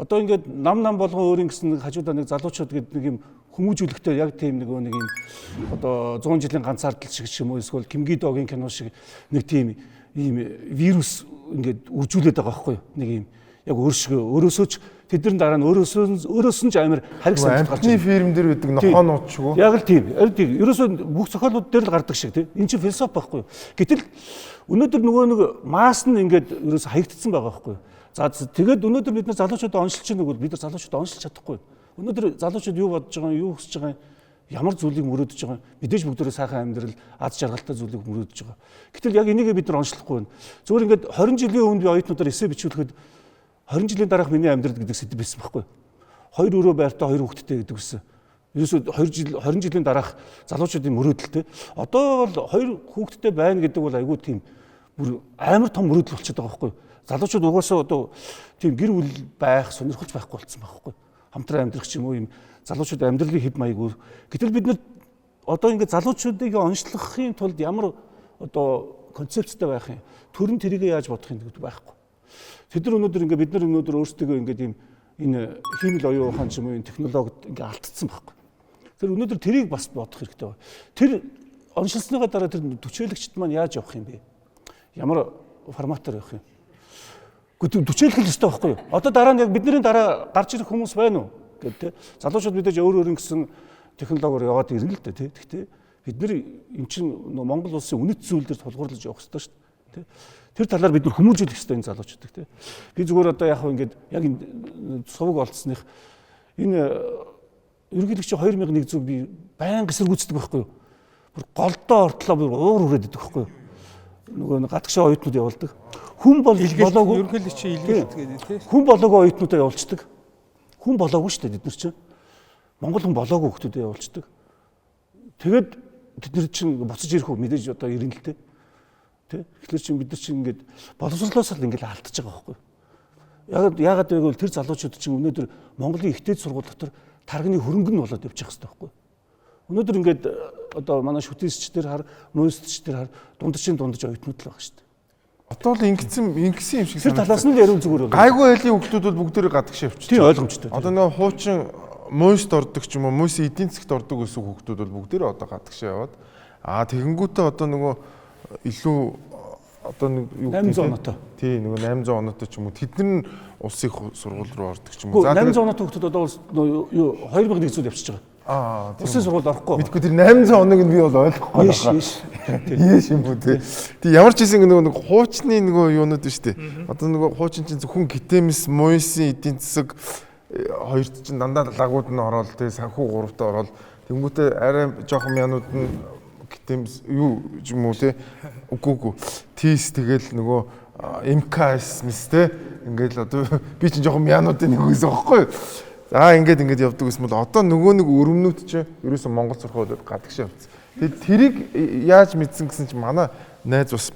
одоо ингээд нам болгон өөрийн гэсэн хажуудаа нэг залуучууд гэдэг нэг юм хүмүүжүүлэхтэй яг тийм нэг юм одоо 100 жилийн ганцаардл шиг ч юм уу эсвэл Ким Ги Догийн кино шиг нэг тийм ийм вирус ингээд үржүүлээд байгаа байхгүй юу? Нэг юм яг өөрөөсөө ч тэдний дараа нь өөрөөс нь ч амар хариг санаж гарч амтны фирм дээр байдаг нохоо нуучгүй. яг л тийм. Ерөөсөө бүх зохиолууд дээр л гардаг шиг тийм. Энд чинь философи байхгүй юу? Гэтэл өнөөдөр нөгөө нэг масс нь ингээд ерөөсөө хаягдсан байгаа байхгүй юу? За тэгээд өнөөдөр бид нар залуучуудаа оншилж чинь нэг бол бид нар залуучуудаа оншилж чадахгүй. Өнөөдөр залуучууд юу бодож байгаа, юу хүсэж байгаа, ямар зүйлийг мөрөөдөж байгаа. Мэдээж бүгдөө сайхан амьдрал, аз жаргалтай зүйлийг мөрөөдөж байгаа. Гэтэл яг энийгээ бид нар онцлохгүй байна. Зүгээр ингээд 20 жилийн өмнө би оюутнуудаар эссе бичүүлэхэд 20 жилийн дараах миний амьдрал гэдэг сэдв байсан байхгүй. 2 өрөө байртай 2 хүүхэдтэй гэдэг үсэн. Ерөөсөө 20 жилийн дараах залуучуудын мөрөөдөлтэй. Одоо бол 2 хүүхэдтэй байна гэдэг бол айгүй тийм бүр амар том мөрөөдөл болчиход байгаа байхгүй. Залуучууд угаасаа одоо тийм гэр бүл байх, сонирхолж байхгүй болсон байхгүй. Хамтран амьдрах ч юм уу юм залуучууд амьдралын хэв маяггүй. Гэтэл бид нар одоо ингээд залуучуудыг онцлохын тулд ямар одоо концепцтэй байх юм. Төрн тэрийг яаж бодох юм гэдэг байхгүй. Тэд нар өнөөдөр ингээд бид нар өнөөдөр өөрсдөө ингээд ийм энэ хиймэл оюун ухаан ч юм уу энэ технологид ингээд алдсан байхгүй. Тэр өнөөдөр тэрийг бас бодох хэрэгтэй байна. Тэр оншилсныгаа дараа тэр төчөөлөгчд маань яаж явах юм бэ? Ямар форматаар явах юм? Гэхдээ төчөөлөх л ёстой байхгүй юу? Одоо дараа нь яг бидний дараа гарч ирэх хүмүүс байна уу гэдэг те. Залуучууд мэдээж өөр гэсэн технологиор яваад ирнэ л дээ те. Гэхдээ бид нар эн чинь Монгол улсын үнэт зүйлээр тулгуурлаж явах ёстой шүү дээ те. Тэр талаар бид нар хүмүүжүүлэх ёстой энэ залуучуудыг те. Би зүгээр одоо яг ингээд яг энэ сувг олцсных энэ ерөнхийлөгч 2001 би байнга эсэргүүцдэг байхгүй юу? Бүр голдоо ортлоо бүр уур хүрээд идэх байхгүй юу? Нөгөө гадагшаа оюутнууд явуулдаг. Хүн бол болоогүй ерөнхийлөгч илгээдэг гэдэг тийм. Хүн болоогүй оюутнуудаа явуулцдаг. Хүн болоогүй шүү дээ бид нар чинь. Монгол хүн болоогүй хүмүүстэй явуулцдаг. Тэгээд бид нар чинь буцаж ирэх үү мэдээж одоо ирнэ л дээ. Тэ? Тэгэхээр чинь бид нар чинь ингээд боловсрлоос л ингээд алдчихж байгаа байхгүй. Яагаад гэвэл тэр залуучууд чинь өнөөдөр Монголын ихтэй сургууль дотор тарганы хөрөнгө нь болоод явчих хэвээр байхгүй. Өнөөдөр ингээд одоо манай шүтээсчдэр хар, мөсчдэр хар дундаж оюутнууд л байгаа шүү дээ. Одоо л ингэсэн юм шиг санагдав. Тэр талаас нь л ярив зүгээр байна. Гайгүй айлын хүмүүс бол бүгдээрээ гадагш явчихсан. Тийм ойлгомжтой. Одоо нэг хуучин мөст ордог ч юм уу, мөсийн эдийн засгт ордог гэсэн хүмүүс бол бүгдээрээ одоо гадагш яваад тэгэнгүүтээ одоо нөгөө илүү одоо нэг юу 800 оноотой. Тий, нөгөө 800 оноотой ч юм уу тэд нар улсын сургууль руу ордог ч юм уу. За 800 оноотой хүмүүс одоо юу 2100 зүйл явчихж байгаа. Улсын сургуульд орохгүй. Мэдгүй тэр 800 оног нь би бол ойлгохгүй байна. Ийш юм бүү тий. Тэг ямар ч хэсэг нөгөө хуучны нөгөө юунууд шүү дээ. Одоо нөгөө хуучин чинь зөвхөн гитэмс, мойсын эдийн засаг хоёрт чинь дандаа лагууд нь ороод тий санхүү гуравтаа ороод тэнгуүтээ арай жоохон янууд нь гитэмс юу юм уу тий. Үгүй. Тийс тэгэл нөгөө МКС мэс тий. Ингээл одоо би чинь жоохон януудын нэг үсэн байхгүй юу? За ингээд явдаг гэсэн бол одоо нөгөө нэг өрөмнүүд чинь ерөөсөн Монгол сургуулиуд гадагш явцсан. Тэгээд тэрийг яаж мэдсэн гэсэн чинь манай найз бас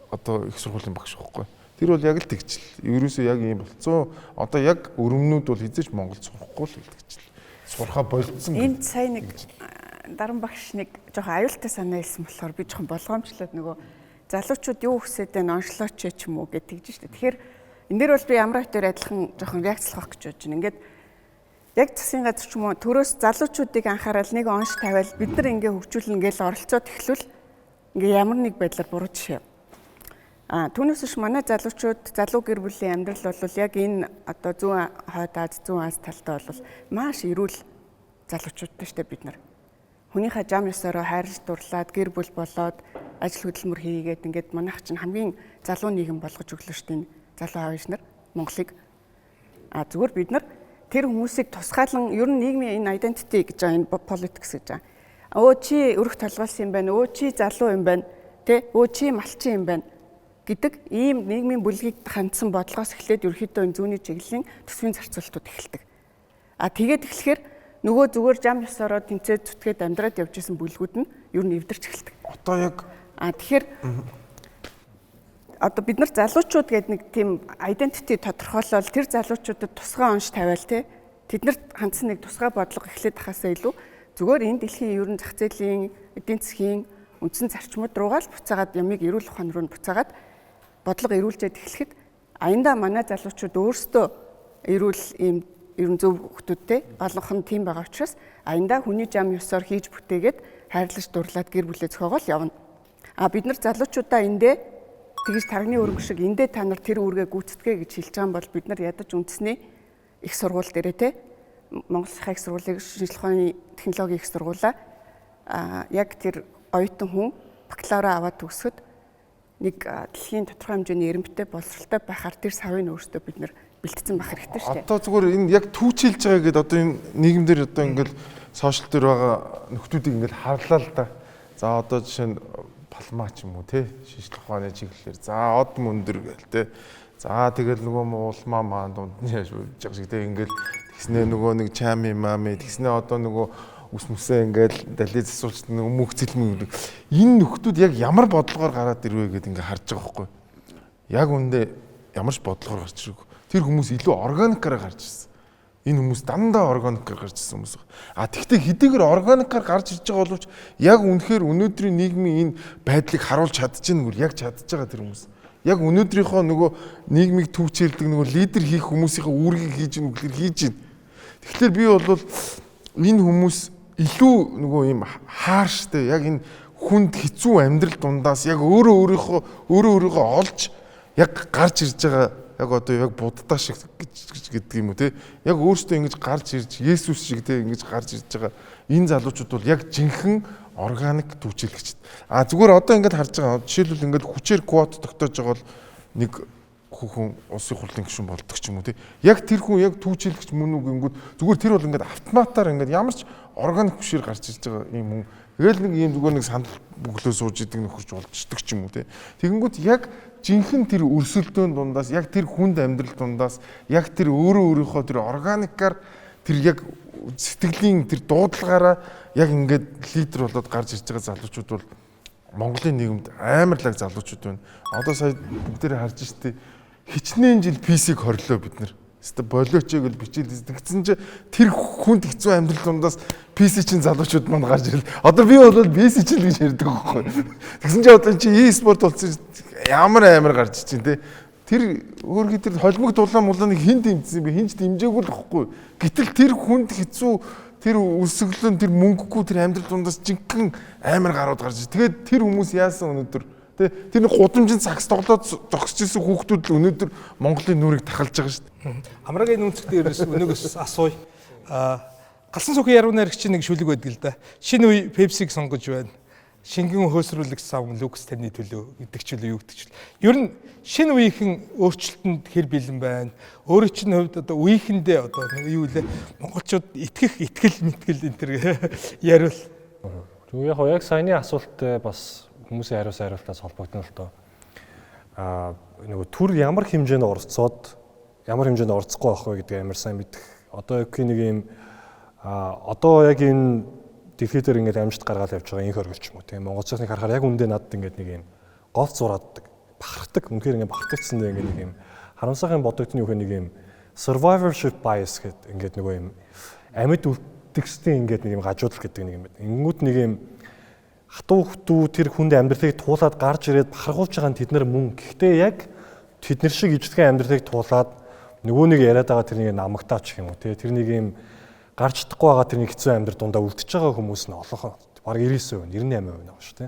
одоо их сургуулийн багш байхгүй. Тэр бол яг л тэгчл. Ерөөсөө яг ийм болцсон. Одоо яг өрөмнүүд бол хизээч Монголд сурахгүй л тэгчл. Сурхаа болцсон. Энд сая нэг даран багш нэг жоохон аюултай санаа хэлсэн болохоор би жоохон болгоомжлоод нөгөө залуучууд юу хүсээд байна онцлооч ч юм уу гэж тэгж штэ. Тэгэхээр энэ дээр бол би ямар хэтээр адилхан жоохон реакцлах гэж бодож байна. Ингээд яг засгийн газар ч юм уу төрөөс залуучуудыг анхаарал нэг онш тавиал бид нар ингээ хөгжүүлнэ гэж оролцоод эхлүүл ингээ ямар нэг байдлаар буруу жишээ. Түүнээс биш манай залуучууд залуу гэр бүлийн амьдрал бол яг энэ одоо зүүн хойд Аз зүүн Аз талдаа бол маш эрүүл залуучуудтай штэ бид нар. Хүнийхээ зам ёсороо хайрлаж дурлаад гэр бүл болоод ажил хөдөлмөр хийгээд ингээд манайх чинь хамгийн залуу нийгэм болгож өглөө штэ залуу аавч нар Монголыг. Зүгээр бид нар тэр хүмүүсийг тусгаалan ер нь нийгмийн энэ identity гэж байгаа энэ politics гэж байгаа. Өө чи өрх толгойлсон юм байна. Өө чи залуу юм байна. Тэ? Өө чи малчин юм байна гэдэг ийм нийгмийн бүлгийг хандсан бодлогоос эхлээд ерөөхдөө энэ зүүнний чиглэлийн төсвийн зарцуулалтууд эхэлдэг. Тэгээд эхлэхээр нөгөө зүгээр зам ёсороо тэнцээд зүтгээд амьдраад явж исэн бүлгүүд нь ер нь эвдэрч эхэлдэг. Одоо яг тэгэхээр одоо бид нар залуучууд гэдэг нэг тийм identity тодорхойлол тэр залуучуудад тусгай онш тавиал те тэднэрт хандсан нэг тусгай бодлого эхлээд тахаасаа илүү зүгээр энэ дэлхийн ерөн зах зээлийн эдийн засгийн үндсэн зарчмууд руугаа л буцаагаад ямиг эрүүл ухаан руу буцаагаад бодлого эрүүлжээд эхлэхэд аяндаа манай залуучууд өөрсдөө эрүүл ийм ерөн зөв хүмүүсттэй олонх нь тийм байгаа учраас аяндаа хүний зам ёсоор хийж бүтээгээд хайрлаж дурлаад гэр бүлээ зохиогоол явна. Бид нар залуучуудаа эндээ тэгж тарганы өргөн шиг эндээ та нар тэр үүргээ гүйцэтгэе гэж хэлж байгаа юм бол бид нар ядаж үндэсний их сургууль дээрээ те Монгол Улсын их сургуулийн шинжлэх ухааны технологийн их сургуулаа яг тэр оюутан хүн бакалавра аваад төгсөхөд нэг дэлхийн тодорхой хэмжээний эренбитэй боловсралтай байхаар тэр савыг өөрсдөө бид нар бэлтгэсэн байх хэрэгтэй шүү дээ. Одоо зүгээр энэ яг түүчилж байгаа гэдээ одоо энэ нийгэмдэр одоо ингээл сошиал дээр байгаа нөхдүүдийг ингээл харлаа л да. За одоо жишээ нь палмаа ч юм уу те шинжлэх ухааны чиглэлээр за од мөндөр гээл те. За тэгэл нөгөө уулмаа маань дунд нь яаж жиг шиг те ингээл тэгснээ нөгөө нэг чами мами тэгснээ одоо нөгөө ус мүсээ ингээл дализ асуулт нөгөө мөнх цэлмэн гэдэг. Энэ нөхдүүд яг ямар бодлогоор гараад ирвэ гэдээ ингээ харж байгаа байхгүй. Яг үндэ ямар ч бодлогоор гарч ирв. Тэр хүмүүс илүү органикаар гарч ирсэн. Энэ хүмүүс дандаа органикаар гарч ирсэн хүмүүс. Тэгвэл хэдийгээр органикаар гарч ирж байгаа боловч яг үнэхээр өнөөдрийн нийгмийн энэ байдлыг харуулж чадчихна гэвэл яг чадчих байгаа тэр хүмүүс. Яг өнөөдрийнхөө нөгөө нийгмийг түүчилдэг нөгөө лидер хийх хүмүүсийн үүргийг хийж ийн үгээр хийж ийн. Тэгэхээр би бол энэ хүмүүс илүү нөгөө юм хаарштай яг энэ хүнд хэцүү амьдрал дундаас яг өөрийнхөө олж яг гарч ирж байгаа яг одоо яг буддаа шиг гэдэг юм уу те яг өөртөө ингэж гарч ирж Есүс шиг те ингэж гарч ирж байгаа энэ залуучууд бол яг жинхэнэ органик түүчилэгч. Зүгээр одоо ингэж харж байгаа жишээлбэл ингэж хүчээр квот тогтоож байгаа бол нэг хүн улсын хурлын гишүүн болдог ч юм уу те яг тэр хүн яг түүчилэгч мөн үг ингэнгүүт зүгээр тэр бол ингэж автоматар ингэж ямар ч органик хүчээр гарч ирж байгаа юм хүн. Тэгэл нэг юм зүгээр нэг сандал бүглөө сууж идэг нөхөрч болчдөг ч юм уу те. Тэгэнгүүт яг жинхэнэ тэр өрсөлдөөн дундаас яг тэр хүнд амьдрал дундаас яг тэр өөрийнхөө тэр органикаар тэр яг сэтгэлийн тэр дуудлагаараа яг ингээд лидер болоод гарч ирж байгаа залуучууд бол Монголын нийгэмд амар лаг залуучууд байна. Одоо сая бүгдээрээ харж штэ хичнээн жил PC-г хорлоо бид нар. Хэвээ болооч гэж бичил тэгсэн чи тэр хүнд хэцүү амьдрал дундаас PC чинь залуучууд манд гарч ирэл. Одоо би бол PC чинь гэж ярьдаг байхгүй. Тэгсэн чи одоо чи e-спорт болсон ямар амар гарч чинь те. Тэр өөргий тэр холимог дулаан мулааныг хэн дэмжсэн бэ? Хинч дэмжээгүй л байхгүй. Гэтэл тэр хүнд хэцүү тэр өсөглөн тэр мөнгөгүй тэр амьдрал дундаас жинхэнэ амар гарууд гарч. Тэгээд тэр хүмүүс яасан өнөөдөр тэр нэг гудамжинд сакс тоглоод зогсож ирсэн хүүхдүүд л өнөөдөр Монголын нүрийг тахалж байгаа шүү дээ. Амрагийн үнцэг дээрээс өнөөгөөс асууя. Галсан сүхийн яруу найрагч нэг шүлэг байдаг л да. Шинэ үе Пепсиг сонгож байна. Шингэн хөөсрүүлэгч савн Лукс таны төлөө гэдэг ч юу гэдэг ч. Ер нь шинэ үеийнхэн өөрчлөлтөнд хэр бэлэн байна. Өөрөө чинь хувьд одоо үеийнхэндээ одоо юу вэ? Монголчууд итгэл мэтгэл энэ төр яриул. Яг саяны асуулттай бас хүмүүсийн хариултаас холбогдно л доо. Нөгөө төр ямар хэмжээнд оролцоод ямар хэмжээнд оролцохгүй байх вэ гэдэг амар сайн мэдэх. Одоо яг нэг юм одоо яг энэ дэлхий дээр ингээд амжилт гаргаад явж байгаа инх оргилч юм уу тийм Монгол цахныг харахаар яг үндэ надад ингээд нэг юм говц зураадаг. бахархдаг. Үнэхээр ингээд бахархдагцсандээ ингээд нэг юм харамсахын бодогдны үхэ нэг юм survivorship bias гэдэг ингээд нөгөө юм амьд үлдгэсний ингээд нэг юм гажуудлах гэдэг нэг юм байна. Ингүүд нэг юм хатуу хтүү тэр хүнд амьдралыг туулаад гарч ирээд бахархуулж байгаа нь тэд нар мөн. Гэхдээ яг тэд нар шиг ижлэгэн амьдралыг туулаад нөгөө нэг яриад байгаа тэрнийг намагтаач гэх юм уу те тэр нэг юм гарч чадахгүй байгаа тэрний хэцүү амьдрал дундаа үлдчихэж байгаа хүмүүс нь олонхоо баг 99%, 98% байгаа шүү те.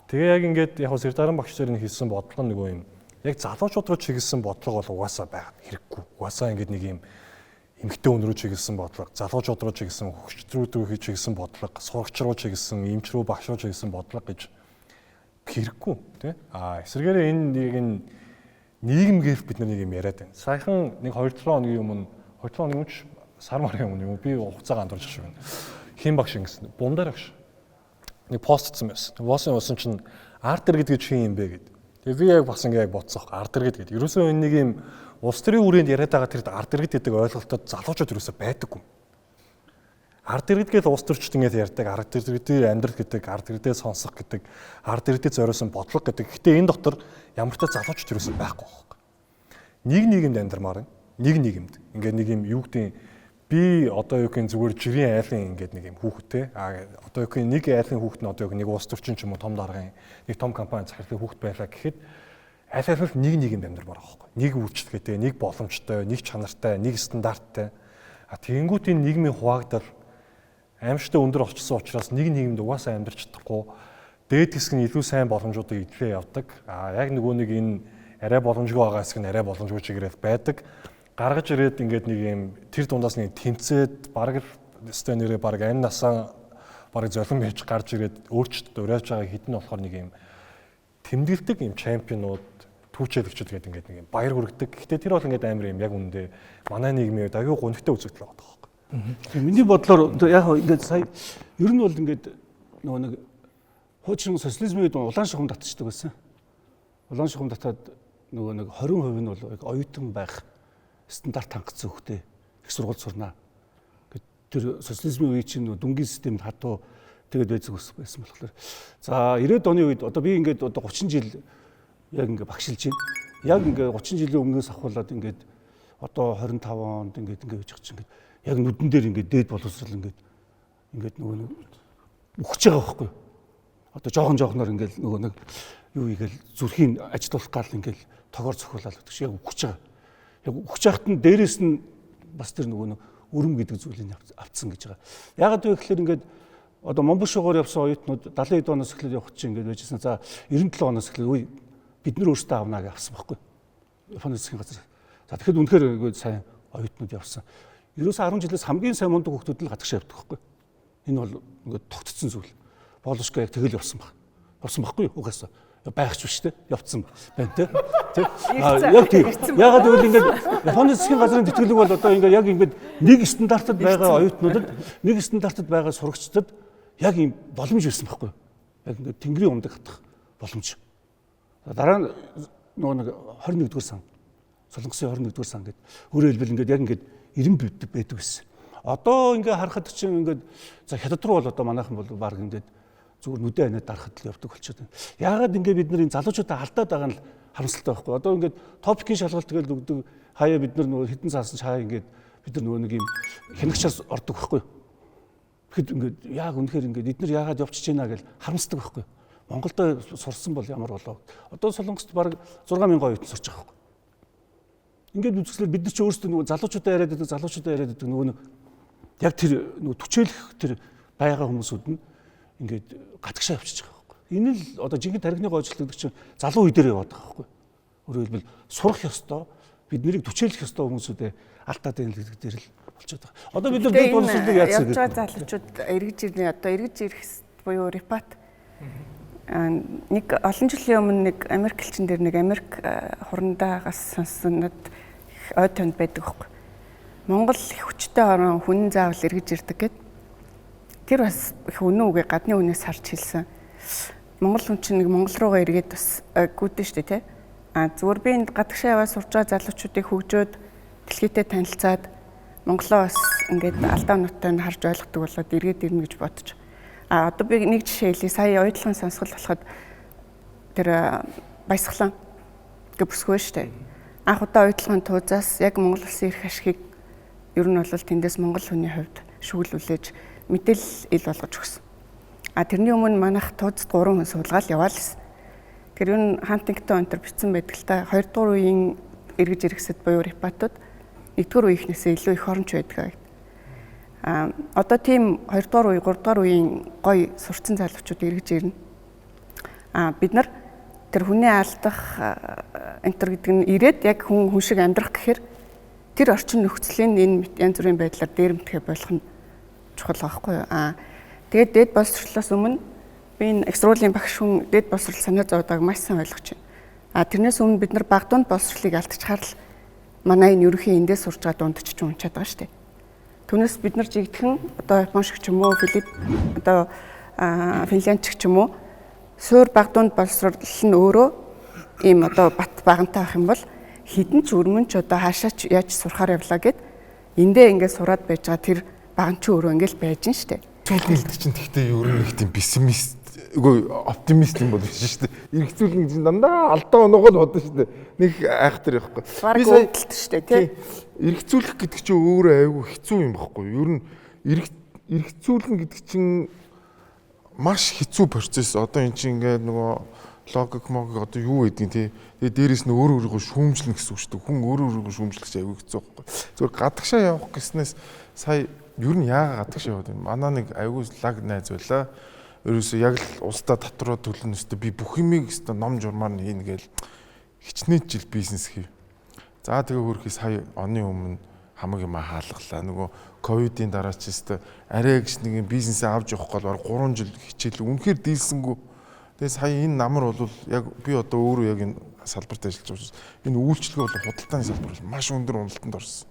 Тэгээ яг ингээд яг Сэрдаран багш нарын хийсэн бодлого нөгөө юм яг залуучууд руу чиглэсэн бодлого бол угаасаа байгаа хэрэггүй. Угаасаа ингээд нэг юм эмэгтэй хүн рүү чиглэсэн бодлого, залуучууд руу чиглэсэн, хөгжлүүд рүү чиглэсэн бодлого, сурагч руу чиглэсэн, эмч рүү, багш руу чиглэсэн бодлого гэж хэрэггүй тий. Эсвэргээрээ энэ нэг нийгэм гэрх бид нар нэг юм яриад байна. Саяхан нэг 2-7 хоногийн өмнө 2-7 хоногийн өмнө сар марын өмнө би хугацааг андуурч шиг байна. Хин багш ингэсэн. Бумдар багш. Нэг пост хийсэн байсан. Боосын усан чинь артер гэдэг чинь юм бэ гэдэг. Тэгээ би яг бас ингэ яг бодсоох артер гэдэг. Ерөөсөө энэ нэг юм улс төрийн хүрээнд яриад байгаа тэр артер гэдэг ойлголтод залуучууд ерөөсөө байдаггүй. Артер гэдгийг улс төрчд ингэ ярьдаг. Артер гэдэг амьдрал гэдэг, артер гэдэг сонсох гэдэг, артер гэдэг зориулсан бодлого гэдэг. Гэхдээ энэ дотор ямар ч залуучууд ерөөсөө байхгүй байхгүй. Нэг нийгэмд амьдармаар нэг нийгэмд. Ингээд нэг юм юу гэдэг би одоо юу гэх зүгээр жирийн айлын ингээд нэг юм хүүхдтэй одоо юу гэх нэг айлын хүүхд нь одоо юу нэг улс төрчин ч юм уу том даргын нэг том компани захирлын хүүхд байлаа гэхэд аль аль нэг нийгэмд амьдармаар байгаа байхгүй. Нэг үйлчлэгээтэй, нэг боломжтой, нэг чанартай, нэг стандарттай. Тэгэнгүүт энэ нийгмийн хуваагдал аимшигтай өндөр очсон учраас нэг нийгэмд угаасаа амьдарч чадахгүй дээд хэсэг нь илүү сайн боломжуудыг идэлээ явдаг. Яг нөгөө нэг энэ арай боломжгүй байгаа хэсэг нь арай боломжгүй чигээрэл байдаг. Гаргаж ирээд ингээд нэг юм тэр дундаас нэг тэмцээд бараг өстой нэрээ бараг ань насаа бараг золон байж гарч ирээд өөрчлөлтөд уриалж байгаа хідэн болохоор нэг юм тэмдэглэдэг юм чемпионууд түүчээлэгчүүд гэдэг ингээд нэг юм баяр хүргэдэг. Гэхдээ тэр бол ингээд амар юм яг үүндээ манай нийгмийн үед аюу гонхтой үзэгдэл байгаа байхгүй. Миний бодлоор яг ингээд сая ер нь бол ингээд нөгөө нэг хуучин социализмын үед улаан шугам татчихдаг байсан. Улаан шугам татаад нөгөө нэг 20% нь бол яг оюутан байх стандарт хангацсан хөхтэй их сургууль сурнаа. Тэр социализмын үе чинь дүнгийн системд хатуу тэгээд байцэг байсан болохоор. За 90-ад оны үед одоо би ингээд одоо 30 жил яг ингээд багшилж байна. Яг ингээд 30 жилийн өмнөөс ахуулаад ингээд одоо 25 онд ингээд байж байгаа чинь ингээд яг нүдэн дээр ингээд дээд боловсрал ингээд нөгөө өгч байгаа байхгүй. Одоо жоохноор ингээд нөгөө нэг юу ийгээл зүрхийн ажилуулах гал ингээд тогоор цохиулаад гэдэг шиг яг өгч байгаа. Яг өгч яхад нь дээрээс нь бас тэр нөгөө өрөм гэдэг зүйлийг авцсан гэж байгаа. Яагаад вэ гэхээр ингээд одоо Монгол шугаар явсан оюутнууд 70 хэд оноос эхлээд явах чинь ингээд байжсэн. За 97 оноос эхлээд бид нар өөрсдөө авнаа гэж авсан байхгүй. Японы засгийн газар. За тэгэхэд үнэхээр ингээд сайн оюутнууд явсан. Ерөөсөө 10 жилээс хамгийн сайн мундаг хүмүүс л гадагшаа явдаг байхгүй. Энэ бол ингээд тогтцсон зүйл. Болошко яг тэгэл явсан баг. Явсан байхгүй юу угаасаа. Байхч биш те явцсан байна те. Яг тийм. Ягаад гэвэл ингээд Японы засгийн газрын тэтгэлэг бол одоо ингээд яг ингээд нэг стандартад байгаа оюутнуудад нэг стандартад байгаа сурагчдад яг юм боломж ирсэн байхгүй. Яг ингээд тэнгэрийн умдаг хатах боломж. Дараа нь нөгөө нэг 21-р сан. Солонгосын 21-р сан гэдэг. Өөрөөр хэлбэл ингээд яг ингээд 90 байдаг байсан. Одоо ингээд харахад чинь ингээд за хятад руу бол одоо манайхан бол баг ингээд зүгээр нүдэ анаад дарахад л явдаг болчиход байна. Яагаад ингээд бид нар энэ залуучуудаа алдаад байгаа нь харамсалтай байхгүй. Одоо ингээд топикийн шалгалт тэгэл өгдөг хаяа бид нар нөгөө хитэн цаасан чаа ингээд бид нар нөгөө нэг юм хянагчаас ордог байхгүй. Тэгэхэд ингээд яг үнэхээр ингээд эдгээр яагаад явчихж байна гэж харамсдаг байхгүй. Монголдо сурсан бол ямар болоо. Одоо Солонгост баг 6000 оюутан сурч байгаа байхгүй. Ингээд үзэсгэлээр бид нар ч өөрсдөө нөгөө залуучуудаа яриад байдаг нөгөө яг тэр нөгөө түчээлэх тэр байгаа хүмүүсүүд нь ингээд гадагшаа явчихж байгаа байхгүй. Энэ л одоо жинхэнэ тархины гойжлогддог чинь залуу үе дээр яваад байгаа байхгүй. Өөрөөр хэлбэл сурах ёстой, бид нарыг түчээлэх ёстой хүмүүсүүдээ алдаад байна л гэдэг дээр л болчиход байгаа. Одоо бид нар дэд боловсролыг яасан гэж байгаа залуучууд эргэж ирнэ. Одоо эргэж ирэх буюу репат. Нэг олон жилийн өмнө нэг Америкчин дээр нэг Америк хурандаагаас сонссон над ой танд байдаг байхгүй. Монгол их хүчтэй орон хүн заавал эргэж ирдэг гэдэг. Тэр бас их үнэн үгүй гадны үнээс харж хэлсэн. Монгол хүн чинь нэг Монгол руугаа эргээд бас гүйдэн штэ тий. Зүгээр би энд гадагшаа яваа сурж байгаа залуучуудыг хөгжөөд дэлхийдээ танилцаад Монголоо бас ингээд алдаа нуттай нь харж ойлгодог болоод эргээд ирнэ гэж бодож. Одоо би нэг жишээ хэлье. Сая оюутлын сонсгол болоход тэр баясгалан гэх бүсгүй шүү дээ. Анх удаа уйдлагын туузаас яг Монгол Улсын эрх ашигыг ер нь бол тэндээс монгол хүний хувьд шүүлүүлж мэдээлэл ил болгож өгсөн. Тэрний өмнө манайх тууцд 3 хүн суулгаал яваал гэсэн. Тэр юу н Хантингтон онтер бичсэн байдаг л та 2 дугаар үеийн эргэж иргэсэд буюу репатууд 1-р үеийнхнээсээ илүү их оронч байдаг. Одоо тийм 2 дугаар үе, 3 дугаар үеийн гоё сурцсан залуучууд эргэж ирнэ. Бид нар тэр хүний алдах энтер гэдэг нь ирээд яг хүн шиг амьдрах гэхээр тэр орчин нөхцөлийн энэ янз бүрийн байдлаар дээрэмтгэх болох нь чухал байхгүй юу? Тэгээд дээд боловсролоос өмнө би энэ их сургуулийн багш хүн дээд боловсрол санаа зовдөг маш сайн ойлгож байна. Тэрнээс өмнө бид нар баг дунд боловсролыг алдчихаар л манай энэ ерөнхий эндээс сурж байгаа дундч ч унчаад байгаа шүү дээ. Түүнээс бид нар жигдхэн одоо Япон шиг ч юм уу, Финлянд ч юм уу суур баг дунд боловсрол нь өөрөө ийм одоо бат багантай байх юм бол хідэн ч өрмөн ч одоо хаашаа ч яаж сурахаар явлаа гэд эндээ ингээд сураад байж байгаа тэр баган ч өөрөө ингээд байж нь шүү дээ. Зүйлд чинь тэгтээ ер нь их тийм пессимист оптимист юм бол биш шүү дээ. Эргэцүүлэн гэж дандаа алдаа оноогоо л бодно шүү дээ. Нэг айхтар явахгүй. Би сая өвдөлт шүү дээ тий. Эргэцүүлэх гэдэг чинь өөрөө айгүй хэцүү юм баггүй. Ер нь эргэцүүлэн гэдэг чинь маш хэцүү процесс. Одоо эн чинь ингээд нөгөө логик одоо юу гэдгийг тий. Тэгээ дээрэс нь өөрийгөө шүүмжлэн гэсэн үг шүү дээ. Хүн өөрийгөө шүүмжлэх чинь айгүй хэцүү баггүй. Зүгээр гадагшаа явах гэснээс сая ер нь яагаад гадагшаа яваад байна? Манай нэг айгүй лаг найз байлаа. Ерөөсөө яг л улсдаа татвараа төлнө өстө би бүх юмыг өстө ном журмаар нь хийнэ гээл хичнээн жил бизнес хийв. За тэгээ хөрхий сая оны өмнө хамаг юм хаалгалаа. Нөгөө ковидын дараа ч өстө арай гэж нэг бизнесээ авч явах гол 3 жил хичээл үнэхээр дийлсэнгүү. Тэгээ сая энэ намар бол яг би одоо өөрөө яг энэ салбарт ажиллаж байгаа. Энэ үйлчлэг бол худалдааны салбар бол маш өндөр уналтанд орсон.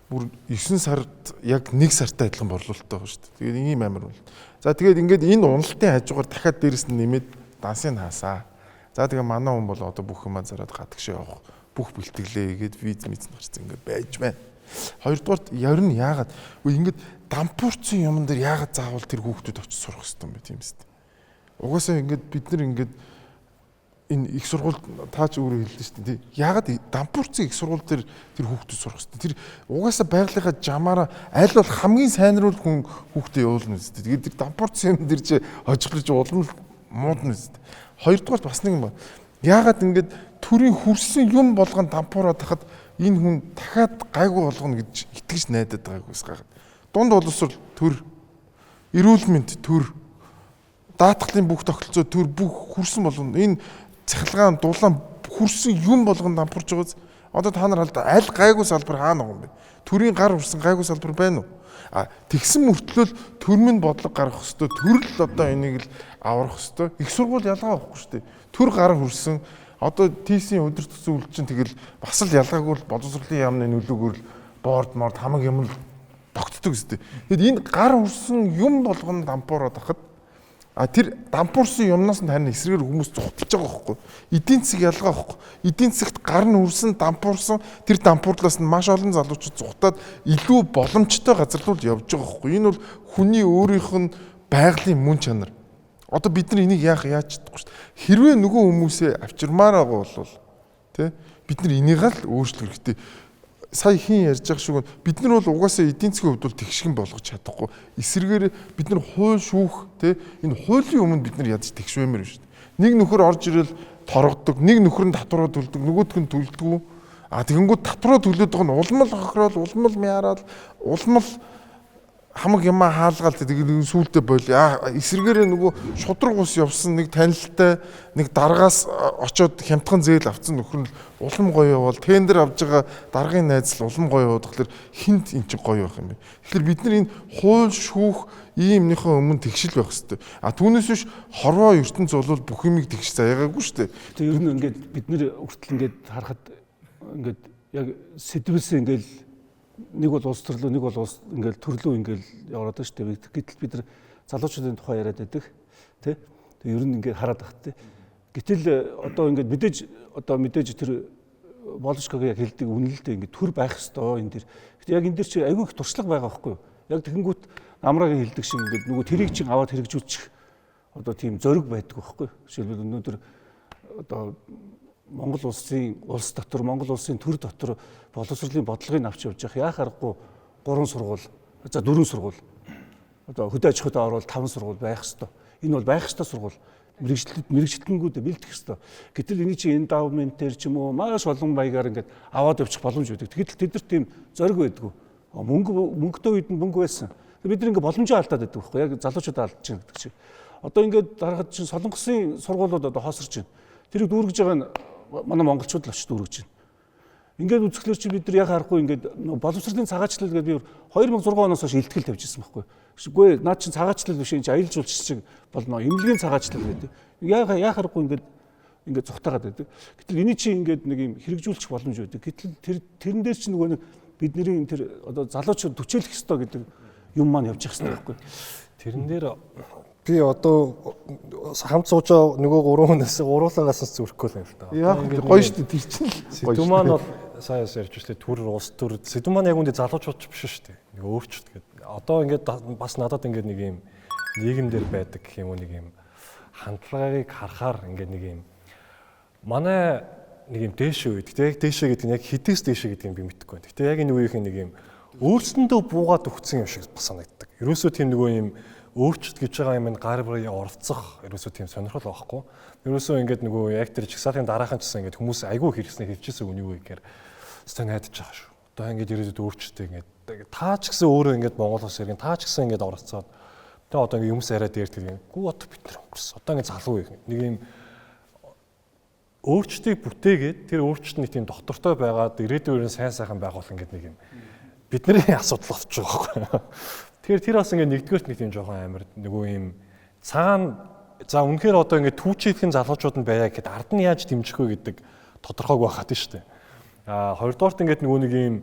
Бүр 9 сард яг 1 сартай адилхан борлуулалттай байгаа шүү дээ. Тэгээд ийм амар бол. За тэгээд ингээд энэ уналтын хажуугаар дахиад дээрэс нь нэмээд дансыг хаасаа. За тэгээ манай хүн бол одоо бүх юмаа зараад гадагшаа явах бүх бэлтгэлээ игээд виз мэдсэн гарсан ингээд байж байна. Хоёрдугаарт ер нь яагаад ингээд дампуурсан юмн дээр яагаад заавал тэр хүүхдүүд очиж сурах хэрэгтэй юм бэ тийм үстэй. Угаасаа ингээд бид нар ингээд энэ их сургууль таач өөрөө хэлдэг шүү дээ. Яагаад дампуурцын их сургууль дээр тэр хүүхдүүд сурах хэрэгтэй. Тэр угаасаа байгалийнхаа жамаараа аль бол хамгийн сайнруул хүн хүүхдээ явуулна үстэй. Тэгээд тэр дампуурцын юм дээр чи хожихлож улам муудна үстэй. Хоёрдугаар бас нэг юм байна. Яагаад ингээд төрийн хүрсэн юм болгон дампуураад тахад энэ хүн дахиад гайгүй болгоно гэж итгэж найдаад байгааг усгаад. Дунд боловсрол төр, эрүүл мэнд төр, даатгалын бүх тогтолцоо төр бүх хүрсэн болгоно. Энэ цахилгаан дулаан хүрсэн юм болгон дампуурч байгааз. Одоо та нар аль гайгүй салбар хаана байгаа юм бэ? Төрийн гар хүрсэн гайгүй салбар байна уу? Тэгсэн мөртлөө төрмийн бодлого гаргах хэвээр төрөл одоо энийг л аврах хэвээр их сургууль ялгаа авахгүй шүү дээ. Төр гар хүрсэн одоо ТС-ийн өдөр төсөн үйл чинь тэгэл бас л ялгаагүй л боловсролын яамны нөлөөгөөр л борд морд хамаг юм л тогтдог үстэй. Тэгэд энэ гар хүрсэн юм болгоно дампуураад ахад тэр дампуурсан юмнаас нь харин эсрэгээр хүмүүс зугталж байгаа байхгүй. Эдийн засаг ялгаа байхгүй. Эдийн засагт гар нь хүрсэн дампуурсан тэр дампуурлаас нь маш олон залуучууд зугтаад илүү боломжтой газар руу явж байгаа байхгүй. Энэ бол хүний өөрийнх нь байгалийн мөн чанар. Одоо бид нар энийг яаж чадахгүй шүү дээ. Хэрвээ нөгөө хүмүүсээ авчирмаар байгаа бол тий бид нар энийг л өөрчлөх хэрэгтэй. Сая хин ярьж байгаа шиг бид нар бол угаасаа эдийн засгийн хувьд бол тэгшгэн болгож чадахгүй. Эсрэгээр бид нар хууль шүүх тий энэ хуулийн өмнө бид нар ядаж тэгшвэмээр шүү дээ. Нэг нөхөр орж ирэл торгодог, нэг нөхөр нь татвараа төлдөг, нөгөөх нь төлдөггүй. Тэгэнгүүт татвараа төлөөд байгаа нь улмал хохирол, улмал мяарал, улмал хамаг юмаа хаалгаал тэгээд сүултээ боли. Эсрэгээр нөгөө шудраг ус явсан нэг танилтай нэг даргаас очоод хямдхан зээл авцсан нөхөр нь улам гоё явал тендер авж байгаа даргын найз л улам гоё яваад тэгэхээр хинт эн чинь гоё байх юм бэ. Тэгэхээр бид нар энэ хууль шүүх иймнийхээ өмнө тэгшил байх хэрэгтэй. Түүнээс биш хорвоо ертөнц бол бүх юмыг тэгш заяагаагүй шүү дээ. Тэгээ ер нь ингээд бид нэр хүртэл ингээд харахад ингээд яг сэдвэлсэн ингээд нэг бол улс төрлөө, нэг бол улс ингээл төрлөө ингээл яваад байгаа шүү дээ. Гэтэл бид нар залуучуудын тухай яриад байдаг тий. Тэгээ ер нь ингээд хараад байгаа тий. Гэтэл одоо ингээд мэдээж тэр Болшкогийн яг хэлдэг үнэлэлтэй ингээд төр байх ёстой энэ дэр. Гэтэ яг энэ дэр чи айгүй их туршлага байгаа байхгүй юу? Яг тэгэнгүүт намрагийн хэлдэг шиг ингээд нөгөө тэрийг чин аваад хэрэгжүүлчих одоо тийм зориг байдаг байхгүй юу? Жишээлбэл өнөөдөр одоо Монгол улс дотор Монгол улсын төр дотор боловсролын бодлогыг авч явж явах яах аргагүй 3 сургууль, за 4 сургууль, одоо хөдөө аж ахуйд орвол 5 сургууль байх ёстой. Энэ бол байх ёстой сургууль. Мэргэжилтэнгүүд бэлдэх ёстой. Гэтэл энэ чинь эндавментээр ч юм уу маш олон маягаар ингээд аваад явчих боломж өгдөг. Тэгэхдээ тэд нар тийм зориг байдгүй. Мөнгөтэй үед нь мөнгө байсан. Бид нар ингээд боломжоо алдаад байдаг байхгүй яг залуучуудаа алдаж байна гэдэг чинь. Одоо ингээд дарахад чинь солонгосын сургуулиуд одоо хоосорч байна. Тэрийг дүүргэж байгаа нь манай монголчууд л очиж дүүргэж байна. Ингээд үзэхлээр чи бид нар яг харахгүй ингээд боловсролын цагаачлал гэдэг би 2006 оноос хойш илтгэл тавьжсэн байхгүй. Үгүй наад чинь цагаачлал биш энэ аялал жуулч шиг болно. Эмнэлгийн цагаачлал гэдэг. Яг харахгүй ингээд зүхтаагаад байдаг. Гэтэл эний чинь ингээд нэг юм хэрэгжүүлчих боломж байдаг. Гэтэл тэрэн дээр чинь нөгөө нэг бидний тэр одоо залуучууд төчөөлөх ёстой гэдэг юм маань явж явах хэрэгтэй байхгүй. Тэрэн дээр би одоо хамт суужаа нөгөө 3 хүнээс уруулаагаас зүрхгүй л юм л да. Яг гоё шүү дээ тэр чинь. Сэдв маань бол сая ярьж штэ төр улс төр сэдв маань яг үндэ залуучууд ч биш штэ. Нэг өөрчлөлт гэдэг. Одоо ингээд бас надад ингээд нэг юм нийгэмдэр байдаг гэх юм уу нэг юм хандлагыг харахаар ингээд нэг юм манай нэг юм дээшээ үед. Гэтэ яг дээшээ гэдэг нь яг хідээс дээшээ гэдэг юм би мэдэхгүй байна. Гэтэ яг энэ үеийнх нь нэг юм өөрсөндөө буугаад өгсөн юм шиг бас санагддаг. Ерөөсөө тийм нөгөө юм өөрчлөлт гэж байгаа юм гар бүрээ оролцох ерөөсөө тийм сонирхол байхгүй. Ерөөсөө ингээд нөгөө яг тэр чагсаалтын дараахан ч гэсэн ингээд хүмүүс айгүй хэрэгснээ хэлчихсэн үний үе гэхээр стан найдаж байгаа шүү. Одоо ингээд ирээдүйд өөрчлөлттэй ингээд таа ч гэсэн өөрөө ингээд Монгол улс иргэн таа ч гэсэн ингээд оролцоод тэгээ одоо ингээд юмс арай дээр тэгээд гүү одоо бид нар өнгөрсөн. Одоо ингээд залуу нэг юм өөрчлөлтийг бүтээгээд тэр өөрчлөлт нэг тийм доктортой байгаад ирээдүйн сайн сайхан байх бол ингээд нэг юм бидний асуудал болчих жоох байхгүй. Тэгэхээр тэр бас ингээд нэгдүгээрт нэг тийм жоохон амар нөгөө юм цаана за үнэхээр одоо ингээд түүчийдхэн залуучууд нь байя гэхэд ард нь яаж дэмжих вэ гэдэг тодорхойг байхад нь шүү дээ. Хоёрдугаарт ингээд нөгөө нэг юм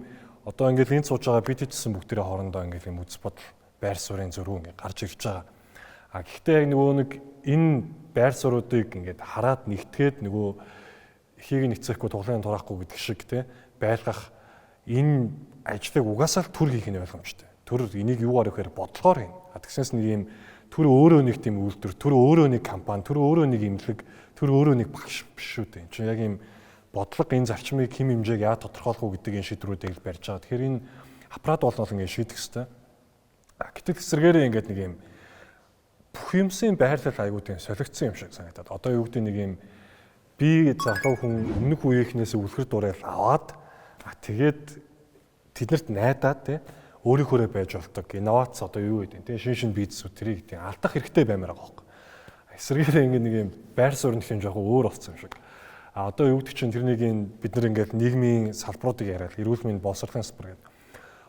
одоо ингээд энд сууж байгаа бид хэдсэн бүгдээрээ хоорондоо ингээд юм үз бодол байр суурийн зөрүү ингээд гарч ирж байгаа. Гэхдээ яг нөгөө нэг энэ байр сууруудыг ингээд хараад нэгтгээд нөгөө эхийг нэгцэхгүй туглын тураахгүй гэдэг шиг те байлгах энэ ажлыг угаасаа төр хийх нь ойлгомжтой. Төр энийг юугаар ихээр бодлогоор хийнэ. Тэгснээс нэг юм төр өөрөө нэг тийм үйлдвэр, төр өөрөө нэг компани, төр өөрөө нэг имлэг, төр өөрөө нэг багш биш шүү дээ. Чи яг юм бодлого энэ зарчмыг хэм хэмжээг яа тодорхойлох уу гэдэг энэ шийдвэрүүдийг л барьж байгаа. Тэгэхээр энэ аппарат болол ингэ шийдэх хэрэгтэй. Гэтэл эсрэгээрээ ингээд нэг юм бүх юмсын байрлал аягүй тийм солигдсон юм шиг санагдаад. Одоо юу гэдэг нэг юм би залуу хүн өмнөх үеийнхнээс үлгэр дуурайл аваад тэгээд тэднэрт найдаад тий өөрийнхөөрөө байж болдог инновац одоо юу гэдэг тий шин бизнесүүд тэрийг тий алдах хэрэгтэй баймаар байгаа хөөе. Эсвэргээрээ ингэ нэг юм байр суурь нь жоохон өөр болсон юм шиг. Одоо юу гэдэг чинь тэрнийг бид нар ингээд нийгмийн салбаруудыг яриад эрүүл мэндийн боловсролын салбар гэдэг.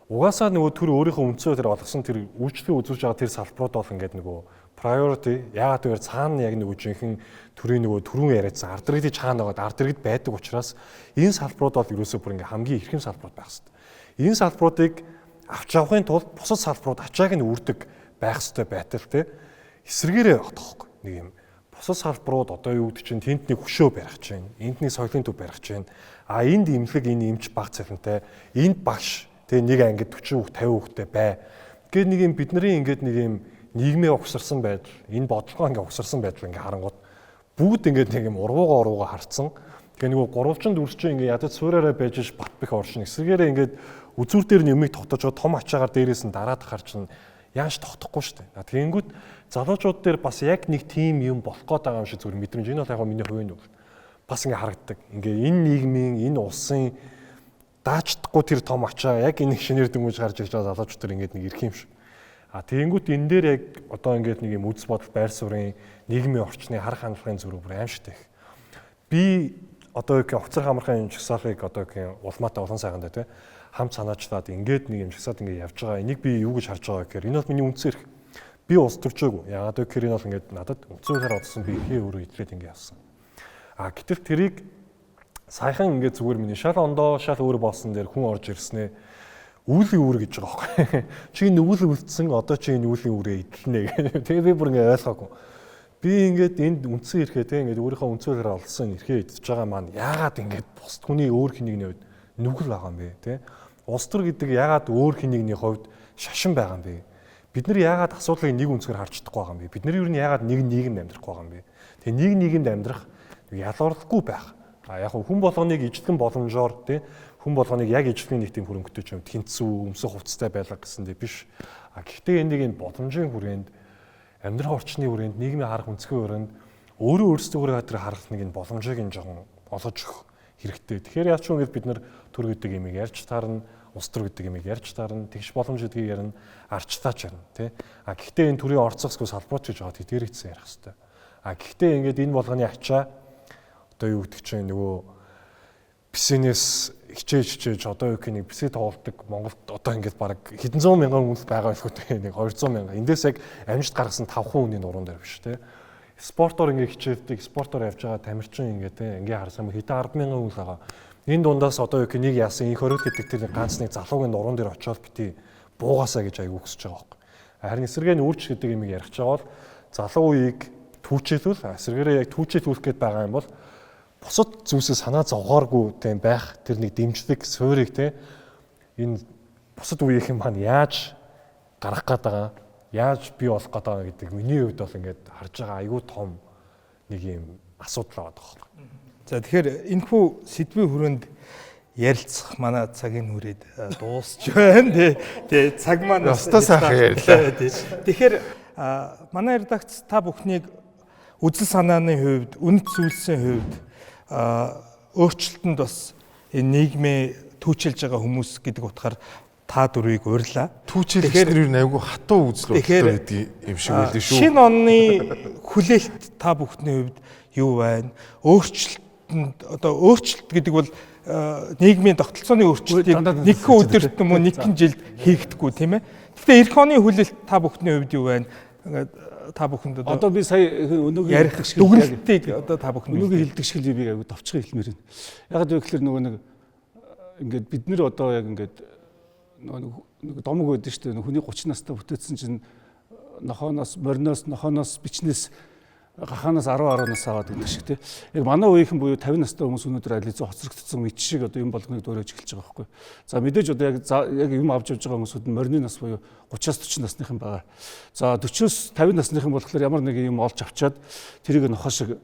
Угаасаа нөгөө төр өөрийнхөө өнцөө тэр болгосон тэр үйлчлэгийг үзүүлж байгаа тэр салбарууд бол ингээд нөгөө priority яагаад гэвэл цаана яг нөгөө жинхэнэ төрийн нөгөө түрүүн яриадсан ард иргэдийн цаана байгаа ард иргэд байдаг учраас энэ салбарууд бол ерөөсөө бүр ингээд хамгийн эрхэм салбарууд байх хэрэгтэй. Энэ салбаруудыг авч явахын тулд бусад салбарууд ачааг нь үрдэг байх хэрэгтэй байтал те эсрэгээрээ явах тоххой нэг юм бусад салбарууд одоо юу гэдэг чинь тэнд нэг хөшөө барих чинь энд нэг соёлын төв барих чинь энд имлэг энэ эмч баг цалинтай энд багш те нэг ангид 40 50 хүүхэдтэй бай гэдэг нэг юм бидний ингээд нэг юм нийгмээ угсарсан байдал энэ бодлогоо ингээд угсарсан байдал ингээд харангууд бүгд ингээд нэг юм урууга харцсан тэгээ нөгөө гурвалжинд үрсчин ингээд ядаж суураараа байж бат бэх оршин эсрэгээрээ ингээд үзүүр дээр нэмийг тогтоожоо том ачаагаар дээрээс нь дараад харчин яаж тогтохгүй шүү дээ. Тэгэнгүүт залуучууд дээр бас яг нэг тим юм болох гээд байгаа юм шиг зүгээр мэдрэмж энэ бол яг миний хувийн үг. Бас ингээ харагддаг. Ингээ энэ нийгмийн энэ улсын даачдахгүй тэр том ачаа яг энэ шинээр дөнгөж гарч ирж байгаа залуучууд төр ингээд нэг ирэх юм шиг. Тэгэнгүүт энэ дээр яг одоо ингээд нэг юм үз бодол байр суурийн нийгмийн орчны харах хандлагын зөрүү бүр аимшигтэй. Би одоо их офицер хамархан жагсаалыг одоо их улмаатай улан сайхандаа тий хамт санаачлаад ингээд нэг юм жагсаад ингээд явж байгаа. Энийг би юу гэж харж байгаа гэхээр энэ бол миний үндсэн эрх. Би улс төрчөөгүй. Яагаад гэхээр энэ бол ингээд надад үндсэн хэрэг одсон би ихээ өөрөө идлээд ингээд явсан. Гэтэл тэрийг саяхан ингээд зүгээр миний шал ондоо шал өөр болсон дээр хүн орж ирснээ үүлгийн үүр гэж байгаа байхгүй. Чи нүгэл үлдсэн одоо чи энэ үүлгийн үүрээ идэлнэ гэх. Тэгээ би бүр ингээд ойлгоогүй. Би ингээд энд үндсэн эрхээ те ингээд өөрийнхөө үндсэн хэрэг олсон эрхээ идэж байгаа маань яагаад ингээд бус хүний өөр хинэгний хувьд нүгэл байгаа юм бэ те. Улс төр гэдэг яагаад өөр хинэгний хувьд шашин байгаа юм бэ? Бид нар яагаад асуудлыг нэг үнцгээр харж чадахгүй байгаа юм бэ? Бид нар юу нь яагаад нэг нийгэмд амьдрахгүй байгаа юм бэ? Тэгээ нэг нийгэмд амьдрах ялгарлахгүй байх. Яг хүн болгоныг ижлэгэн боломжоор тий хүн болгоныг яг ижлэгэн нэг тийм хөрөнгөтэй ч юм тэнцүү өмсөх хувцастай байлга гэсэндээ биш. Гэхдээ энэ боломжийн хүрээнд амьдрах орчны хүрээнд нийгмийн харах өнцгөө хүрээнд өөрөө өөрсдөө харах нэг энэ боломжийг нь жоохон олгож өгөх хэрэгтэй. Тэгэхээр яач вэ гэвэл бид нар төр гэдэг имийг ярьж таарна, ус төр гэдэг имийг ярьж таарна, тэгш боломж гэдгийг ярина, арчтаач ярина, тий. Гэхдээ энэ төрийн орцгосгүй салбарч гэж байгаа тэдгээр хэсэг ярих хэрэгтэй. Гэхдээ ингээд энэ болгоны ачаа одоо юу гэдэг чинь нөгөө бисэнээс хичээж одоо юу гэх нэг бисээ тоглолтог Монголд одоо ингээд баг хэдэн зуун мянган хүн байгаа байх үү нэг 200 мянга. Эндээс яг амжилт гаргасан 5% хүний нуруунд дээр биш тий. Спортоор ингээд хичээлдэг, спортоор явж байгаа тамирчин ингээд тий ингээд харсан хэдэн 10,000 хүн байгаа. Энэ дундаас одоо юу гэх нэг яасан инх хориг гэдэг тэр ганц нэг залуугийн нуруунд дээр очиод бити буугаасаа гэж аяг өгсөж байгаа байхгүй. Харин эсрэгээ нь үрч гэдэг юм ярих чагаал залуу үеийг түүчээлүүл эсрэгээрээ яг түүчээлүүлэх гээд байгаа юм бол бусад зүйлсээ санаа зовгооргүй тийм байх тэр нэг дэмжлэг суурийг тийм энэ бусад үеийнхэн маань яаж гарах гээд байгаа, яаж бий болох гээд байгаа гэдэг миний хувьд бол ингээд харж байгаа айгүй том нэг юм асуудал байгаа байхгүй. За тэгэхээр энэхүү сэдвийн хүрээнд ярилцах манай цагийн хүрээд дуусч байна тий. Цаг маань Ястаа сайхан ярьлаа. Тэгэхээр манай редакц та бүхнийг үзэл санааны хувьд, үнэт зүйлсийн хувьд өөрчлөлтөнд бас энэ нийгмээ түүчилж байгаа хүмүүс гэдэг утгаар та дөрвийг урьлаа. Түүчилгээр юу айгүй хатуу үзэл бодлоо гэдэг юм шиг байлээ шүү. Шинэ онны хүлээлт та бүхний хувьд юу байна? Өөрчлөлтөнд одоо өөрчлөлт гэдэг бол нийгмийн тогтолцооны өөрчлөлтийг нэгэн өдөрт юм уу нэгэн жилд хийгдэхгүй тийм ээ. Гэхдээ эх оны хүлээлт та бүхний хувьд юу байна? Та бүхэнд одоо би сая өнөөгийн ярих шиг дүгнэлтийг одоо та бүхэн өнөөгийн хэлдэг шиг би аягүй товчхон хэлмээр байна. Яг л гэхээр нөгөө нэг ингээд бид нэр одоо яг ингээд нэг домог байдаг шүү дээ. Хүний 30 настай бүтээсэн чинь нохооноос бичнээс гахаанаас 10 нас аваад гэдэг шиг тий. Яг манай үеийнхэн буюу 50 настай хүмүүс өнөөдөр аль хэзээ хоцрогдсон мэд шиг одоо юм болгоныг дөөрөж эхэлж байгаа байхгүй. За мэдээж одоо яг юм авч явж байгаа хүмүүсүүд нь морины нас буюу 30-аас 40 насныхан байгаа. За 40-оос 50 насныхан болохоор ямар нэг юм олж авчаад тэрийг нохоо шиг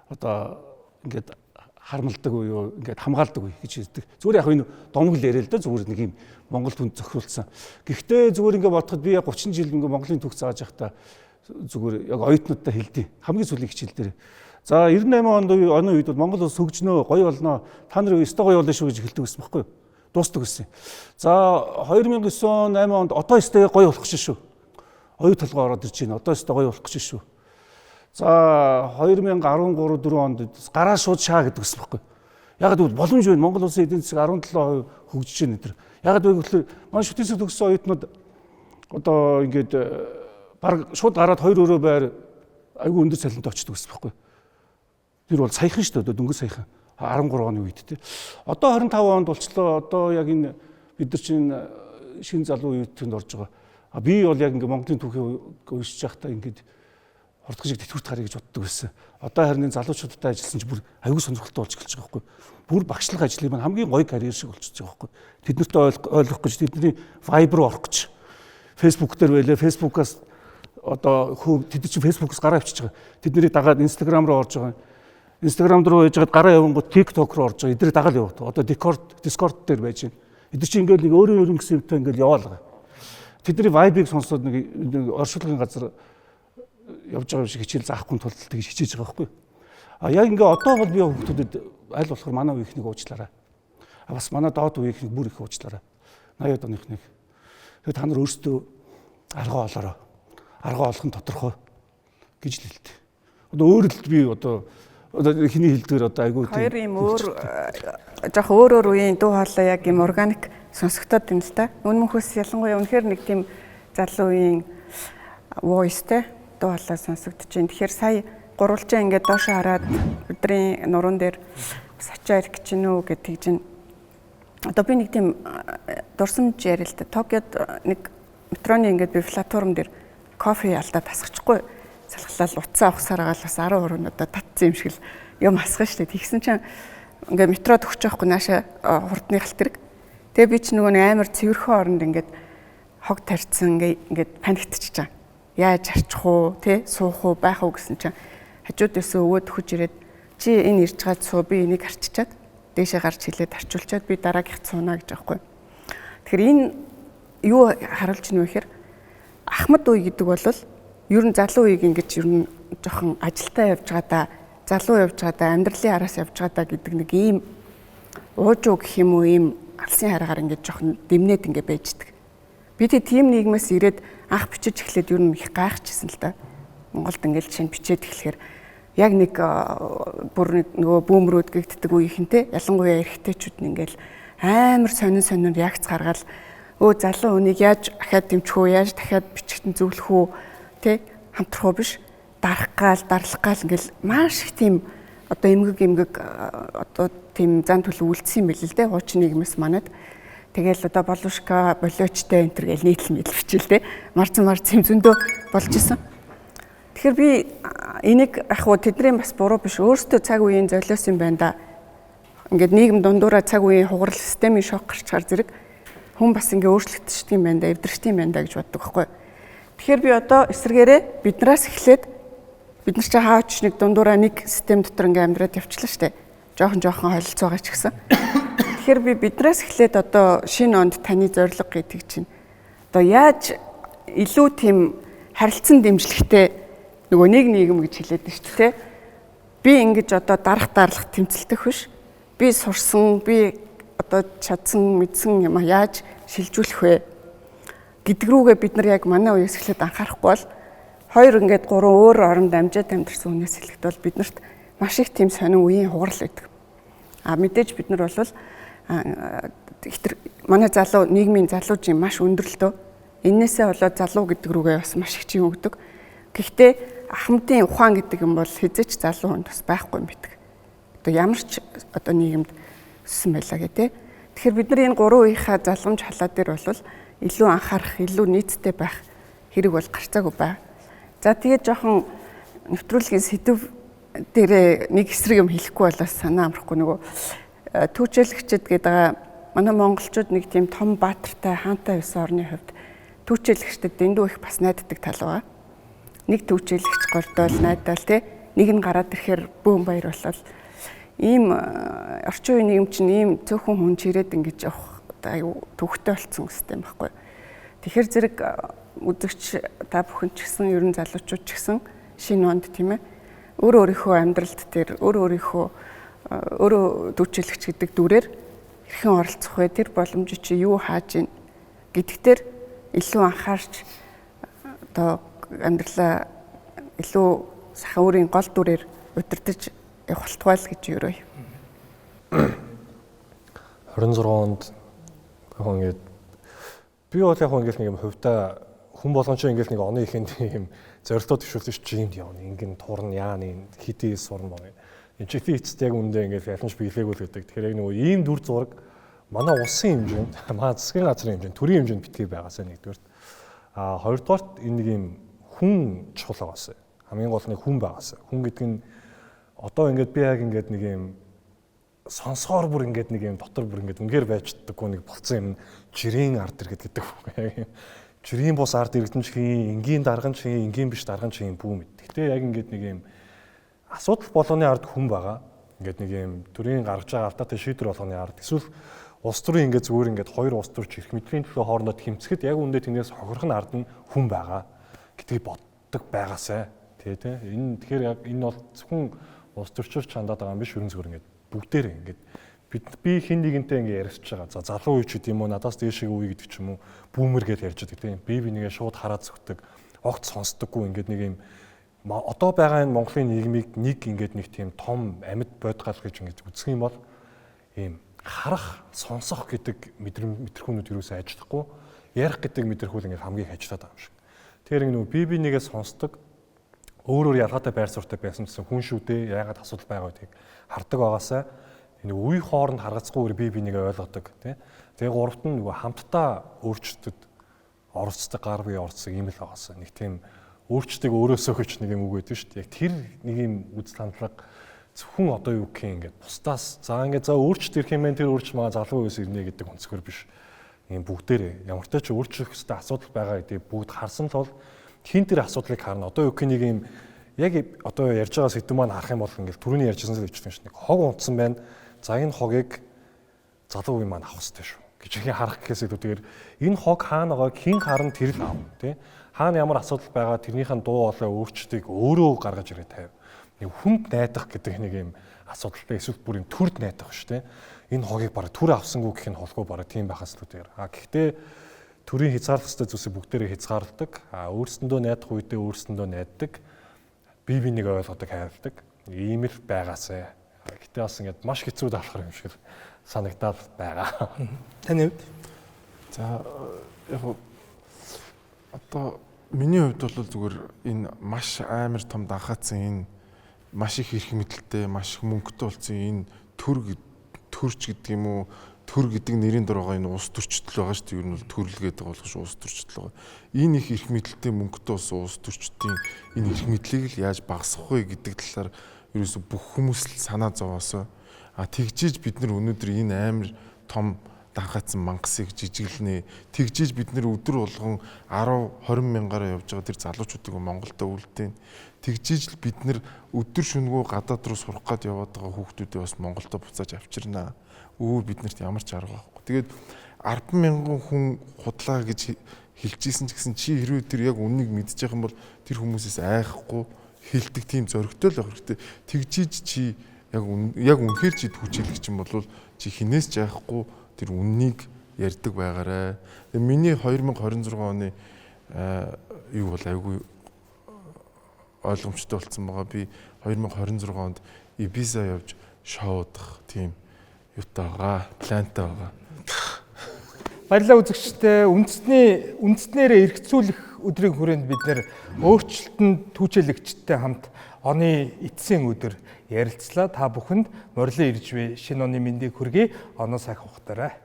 одоо ингээд хармалдаг буюу ингээд хамгаалдаг үе гэж хэлдэг. Зүгээр яг энэ домог л яриа л да зүгээр нэг юм Монгол хүнд зохиулсан. Гэхдээ зүгээр ингээд бодоход би яг 30 жил ингээд Монголын төгс зааж явахдаа зүгээр яг оюутнуудтай хэлдэг. Хамгийн сүүлийн хичээл дээр. За 98 оны үед бол Монгол улс хөгжнөө, гоё болноо. Та нар өстой гоё болно шүү гэж хэлдэг байсан байхгүй юу? Дуустдаг байсан. За 2009 он 8 онд одоо өстой гоё болох гэж шүү. Оюу толгой ороод ирж байна. Одоо өстой гоё болох гэж шүү. За 2013 4 онд гараа шууд шаа гэдэг байсан байхгүй юу? Яг гэвэл боломж байна. Монгол улсын эдийн засаг 17% хөгжиж байна энэ. Яг гэвэл манай шүтэн засаг төгссөн оюутнууд одоо ингээд баг шууд гараад 2 өрөө байр айгүй өндөр цалинтай очдог гэсэн байхгүй. Тэр бол саяхан шүү дээ дөнгөж саяхан 13 оны үед тий. Одоо 25 онд болчлоо. Одоо яг энэ бид нар чинь шинэ залуу үеийнхэнд орж байгаа. Би бол яг ингээ Монголын түүхийг уншиж байхдаа ингээд хурдгажиг тэтгэврт гарыг гэж боддог байсан. Одоо харин залуучуудтай ажилласан чинь бүр айгүй сонирхолтой болж эхэлж байгаа байхгүй. Бүр багшлах ажлыг маань хамгийн гоё карьер шиг болчихж байгаа байхгүй. Тэднэртэй ойлгох гэж тэдний Viber орох гэж Facebook дээр байлаа. Facebook-аас одоо тэд чинь Facebook-с гараа авчиж байгаа. Тэднийг дагаад Instagram руу орж байгаа. Instagram руу яжгаад гараа явангууд TikTok руу орж байгаа. Эдгээр дагаад явах. Одоо Discord дээр байж байна. Эдгээр чинь ингээл нэг өөрөө гэсэн юмтай ингээл яваалгаа. Тэдний vibe-ыг сонсоод нэг оршуулгын газар явж байгаа юм шиг хичээл заахгүй тулд тэгж хичээж байгаа байхгүй. Яг ингээ одоо бол би хүмүүстэд аль болохоор манай үеийнхнийг уучлаарай. Бас манай доод үеийнхнийг бүр их уучлаарай. 80-аад оныхнийг. Тэгээд та нар өөрсдөө аргаа олоорой. Арга олох нь тодорхой гэж л хэлдэг. Одоо өөр л би одоо хиний хэлдгээр одоо айгүй хоёр юм жоох өөр үеийн дуу хоолой яг юм органик сонсогдоод байна л да. Үнэнхөөс ялангуяа үнэхээр нэг тийм залуу үеийн voice-тэй дуу хоолой сонсогдож байна. Тэгэхээр сая гурвалжаа ингээд доошоо хараад өдрийн нуруунд дээр сачаа ирэх гэж гинүү гэдэг чинь одоо би нэг тийм дурсамж ярил л да. Токиод нэг метроны ингээд би платформ дээр кофе алдаад тасчихгүй салхалал утсаа авахсаар байгаа л бас 10 хөрөнөдөө татсан юм шиг л юм асгах штэ. Тэгсэн чинь ингээ метрод өгч байхгүй нааша хурдны галт тэрэг. Тэгээ би ч нөгөө амар цэвэрхэн оронд ингээд хог тарьцсан ингээд паниктчихж байгаа. Яаж арчих уу те суух уу байх уу гэсэн чинь хажууд өсөө өвөд өгч ирээд чи энэ ирж байгаа цуу би энийг арчичаад дээшээ гарч хилээд арчуулчаад би дараагийнх цуунаа гэж аахгүй. Тэгэхээр энэ юу харуулж байна вэ гэхээр Ахмад үе гэдэг бол ер нь залуу үеийг ингэж ер нь жоохон ажилдаа явж байгаа да, залуу явж байгаа да, амьдралын араас явж байгаа да гэдэг нэг ийм уужуу гэх юм уу ийм алсын хараагаар ингэж жоохон дэмнээд ингэ байждаг. Би тийм нийгмээс ирээд анх бичиж эхлээд ер нь их гайхажсэн л да. Монголд ингээд шинэ бичээд эхлэхээр яг нэг бүр нөгөө бүүмрүүд гэгддэг үеийнхэнтэй ялангуяа эрэгтэйчүүд нь ингээл амар сонин реакц гаргаад өө залуу хүнийг яаж ахаад дэмжих үү, яаж дахиад бичгтэн зөвлөх үү, тэ хамтрах уу биш, дарлах гал ингээл маш их тийм одоо эмгэг одоо тийм зан төлөв үлдсэн юм бэл л дээ хуучин нийгмээс манад. Тэгэл одоо боловшка, болиочтой энэ төр гэл нийтлэл бичихэл тэ марцсан юм зөндөө болж исэн. Тэгэхээр би энийг яг хуу тэдний бас буруу биш өөрсдөө цаг үеийн золиос юм байна да. Ингээд нийгэм дундуураа цаг үеийн хугарал системийн шок гарчаар зэрэг хүн бас ингээ өөрчлөгдчихдөг юм байна да, эвдэрчдэг юм байна да гэж боддог байхгүй. Тэгэхээр би одоо эсрэгээрээ биднээс эхлээд бид нар чи хаач нэг дундуураа нэг систем дотор ингээ амьдраад явчлаа штэ. Жохон холилцоо байгаа ч гэсэн. Тэгэхээр би биднээс эхлээд одоо шинэ онд таны зорилго гэдэг чинь одоо яаж илүү тийм харилцан дэмжлэгтэй нөгөө нэг нийгэм гэж хэлээд байна шүү дээ. Би ингэж одоо дарах тэмцэлтэх биш. Би сурсан, би одоо чадсан, мэдсэн юм яаж шилжүүлэх вэ гэдэг рүүгээ бид нар яг манай үеэс эхлээд анхаарахгүй бол 2 ингээд 3 өөр оронд амжаад амьдэрсэн хүнээс хэлэхэд бол биднэрт маш их тийм сонин үеийн хугарал байдаг. Мэдээж бид нар бол манай залуу нийгмийн залуужийн маш өндөрлөлтөө. Эннээсээ болоод залуу гэдэг рүүгээ бас маш их чим өгдөг. Гэхдээ Ахмадын ухаан гэдэг юм бол хизээч залуу хүнд бас байхгүй юм байдаг. Одоо ямар ч одоо нийгэмд өссөн байлаа гэдэг. Тэгэхээр бид нар энэ 3 үеийнхаа залгамж халаа дээр бол илүү анхаарах, илүү нийттэй байх хэрэг бол гарцаагүй байна. За тэгээд жоохон нэвтрүүлгийн сэдв дээрээ нэг эсрэг юм хэлэхгүй болоос санаа амрахгүй нөгөө түүчэлэгчд гэдэг манай монголчууд нэг тийм том баатартай хаантай байсан орны хувьд түүчэлэгчдэд дэндүү их бас найддаг тал байгаа. Нэг түүчэлэгч гордоол найдаал те нэг нь гараад ирэхээр бөөм баяр болол ийм орчин үеийн нийгэм чинь ийм цөөхөн хүн чирээд ингэж явах аюу төвхтэй болцсон систем байхгүй. Тэгэхээр зэрэг үзэгч та бүхэн ч гэсэн ерөн залуучууд ч гэсэн шинэ онд тийм ээ өөрийнхөө амьдралд тэр өөрөө түүчэлэгч гэдэг дүрээр хэрхэн оролцох вэ? Тэр боломж чи юу хааж ийн гэдэгтэр илүү анхаарч одоо амьдралаа илүү сахан өөрийн гол дүрээр удирдах явах болтугай л гэж ерөөе. 26 онд ингээд би бол яг ингээд нэг юм хувьдаа хүн болгонч ингээд нэг оны ихэнд юм зорилтууд төвшүүлсэн чи юмд явна. Ингээд туурна яаны хитий сурна байна. Энэ чи эцэст яг үндэ ингээд яланч биелээгүй л гэдэг. Тэгэхээр яг нөгөө ийм дүр зураг манай улсын хэмжээнд, манай засгийн газрын хэмжээнд, төрийн хэмжээнд битгий байгаасаа нэгдүгээрт. Хоёрдугаарт энэ нэг юм хүн чухал байгаасаа. Хамгийн гол нь хүн байгаасаа. Хүн гэдэг нь одоо ингээд би яг ингээд нэг юм сонсоор бүр ингээд нэг юм дотор бүр ингээд үнээр байждаггүй нэг болцсон юм жирийн ард иргэд гэдэг үг. Жирийн бус ард иргэдэн чин энгийн дарган чин энгийн биш дарган чин бүүм. Гэхдээ яг ингээд нэг юм асуудал болгоны ард хүн байгаа. Ингээд нэг юм төрийн гаргаж байгаа алдаатай шийдвэр болгоны ард. Эсвэл улс төрийн ингээд зүгээр ингээд хоёр улс төрч ирэх мэдрийн төлөө хоорондоо тэмцэхэд яг үндэ тэрнээс хохирох нь ард нь хүн байгаа гэдгийг боддог байгаасай. Тэ. Энэ тэгэхээр яг энэ бол зөвхөн улс төрчөөр чандаад байгаа юм биш ерөн зүгээр ингээд бүгдээр ингээд би хин нэгэнтэй ингээд ярьж байгаа. За залуу үе ч гэдэг юм уу надаас дээшээ үе гэдэг ч юм уу бүүмэр гэж ярьж байгаа тийм. Би нэгээ шууд хараад зүгтэг. Огт сонсдоггүй ингээд нэг юм одоо байгаа энэ Монголын нийгмийг нэг ингээд нэг тийм том амьд бодгал гэж ингээд үзэх юм бол ийм харах, сонсох гэдэг мэдрэхүүнүүд юусаа ажиллахгүй. Ярих гэдэг мэдрэхүүл ингээд хамгийн ажиллаад байгаа юм шиг. Тэгэхээр нэг би нэгээ сонсдог өөрөөр ялгаатай байр суурьтай байсан гэсэн хүн шүү дээ. Яагаад асуудал байгаа гэдгийг хардаг байгаасаа энэ үе хооронд харгацгүй би нэгээ ойлгодог тий. Тэгээ гуравт нь нөгөө хамтдаа өөрчлөлтөд оролцдог гар бие орцдог юм л байгаасаа. Нэг тийм өөрчлөлтийг өөрөөсөө гэж нэг юм үг байдаг шүү дээ. Яг тэр нэг юм үзэл хандлага зөвхөн одоо юу гэх юм ингээд бусдаас за ингээд за өөрчлөлт ирэх юм байна тэр өөрчлөлт маа залуу үеэс ирнэ гэдэг онцгөр биш. Ийм бүгдээрээ ямар ч ч өөрчлөх хэвээр асуудал байгаа гэдгийг бүгд харсан л бол хин тэр асуудлыг харна. Одоо юу гэх нэг юм яг одоо ярьж байгаа сэдв маань харах юм бол ингээд түрүүний ярьжсэн зүйл өвчтөн шүү. Нэг хог унтсан байна. За энэ хогийг залуу үе маань авах хэрэгтэй шүү. Гэж их харах гэхээс илүүтэйгээр энэ хог хаана байгааг хэн харан тэр л аав тий. Хаана ямар асуудал байгаа тэрнийхэн дуу хоолой өөрчлөлтийг өөрөө гаргаж ирээ тавь. Нэг хүнд найдах гэдэг нэг юм асуудалтай эсвэл бүр юм төрд найдах шүү. Энэ хогийг бараг түр авсангүй гэх нь холгүй бараг тийм байхаас илүүтэйгээр. Гэхдээ төрийн хязгаарлах ёстой зүйлсийг бүгдээрээ хязгаарладаг. Өөрсөндөө найдах үедээ өөрсөндөө найддаг. Бие биенийг ойлгодог, хайрладаг. Ийм л байгаасай. Гэтэ бас ингээд маш хэцүү даалгавар юм шиг санагдаад байгаа. Таны хувьд? За яг одоо миний хувьд бол зүгээр энэ маш амар том данхаацсан энэ маш их эрх мэдэлтэй, маш их мөнгөтэй болсон энэ төрч гэдэг юм уу, төр гэдэг нэрийн дор байгаа энэ улс төрчтөл байгаа шүү дээ. Ер нь бол төрөл гэдэг болгош улс төрчтөл байгаа. Энэ их эрх мэдэлтэй мөнгөтэй болсон улс төрчдийн энэ эрх мэдлийг л яаж багасгах вэ гэдэг талаар ерөөсө бүх хүмүүс л санаа зовоосоо. Тэгжиж бид нар өнөөдөр энэ амар том данхаацсан мангасыг жижиглэнэ. Тэгжиж бид нар өдөр болгон 10-20 мянгаар явж байгаа тэр залуучуудыг Монголдо үлдээн. Тэгжиж л бид нар өдөр шөнөгөө гадаад руу сурах гад яваад байгаа хүүхдүүдээ бас Монголдо буцааж авчирнаа. Бид нарт ямар ч арга байхгүй. Тэгээд 10,000 хүн худлаа гэж хэлчихсэн ч гэсэн чи хэрвээ тэр яг үннийг мэдчих юм бол тэр хүмүүсээс айхгүй хэлдэг тийм зоригтой л байх хэрэгтэй. Тэгжиж чи яг үнэхээр чи хүчилгч юм бол чи хинээс ч айхгүй тэр үннийг ярьдаг байгаарай. Тэгээ миний 2026 оны юу бол айгүй ойлгомжтой болсон байгаа. Би 2026 онд Ибиза явж шоудах тийм юутай байгаа, плантай байгаа. Баярлалаа үзэгчдээ. Үндэснээрээ эргцүүлэх өдрийн хүрээнд бид нэр өөрчлөлтөнд түүчэлэгчтэй хамт оны эцсийн өдөр ярилцлаа. Та бүхэнд морилын ирж буй шинэ оны мэндийг хүргэе. Оноо сайхан ухтаарай.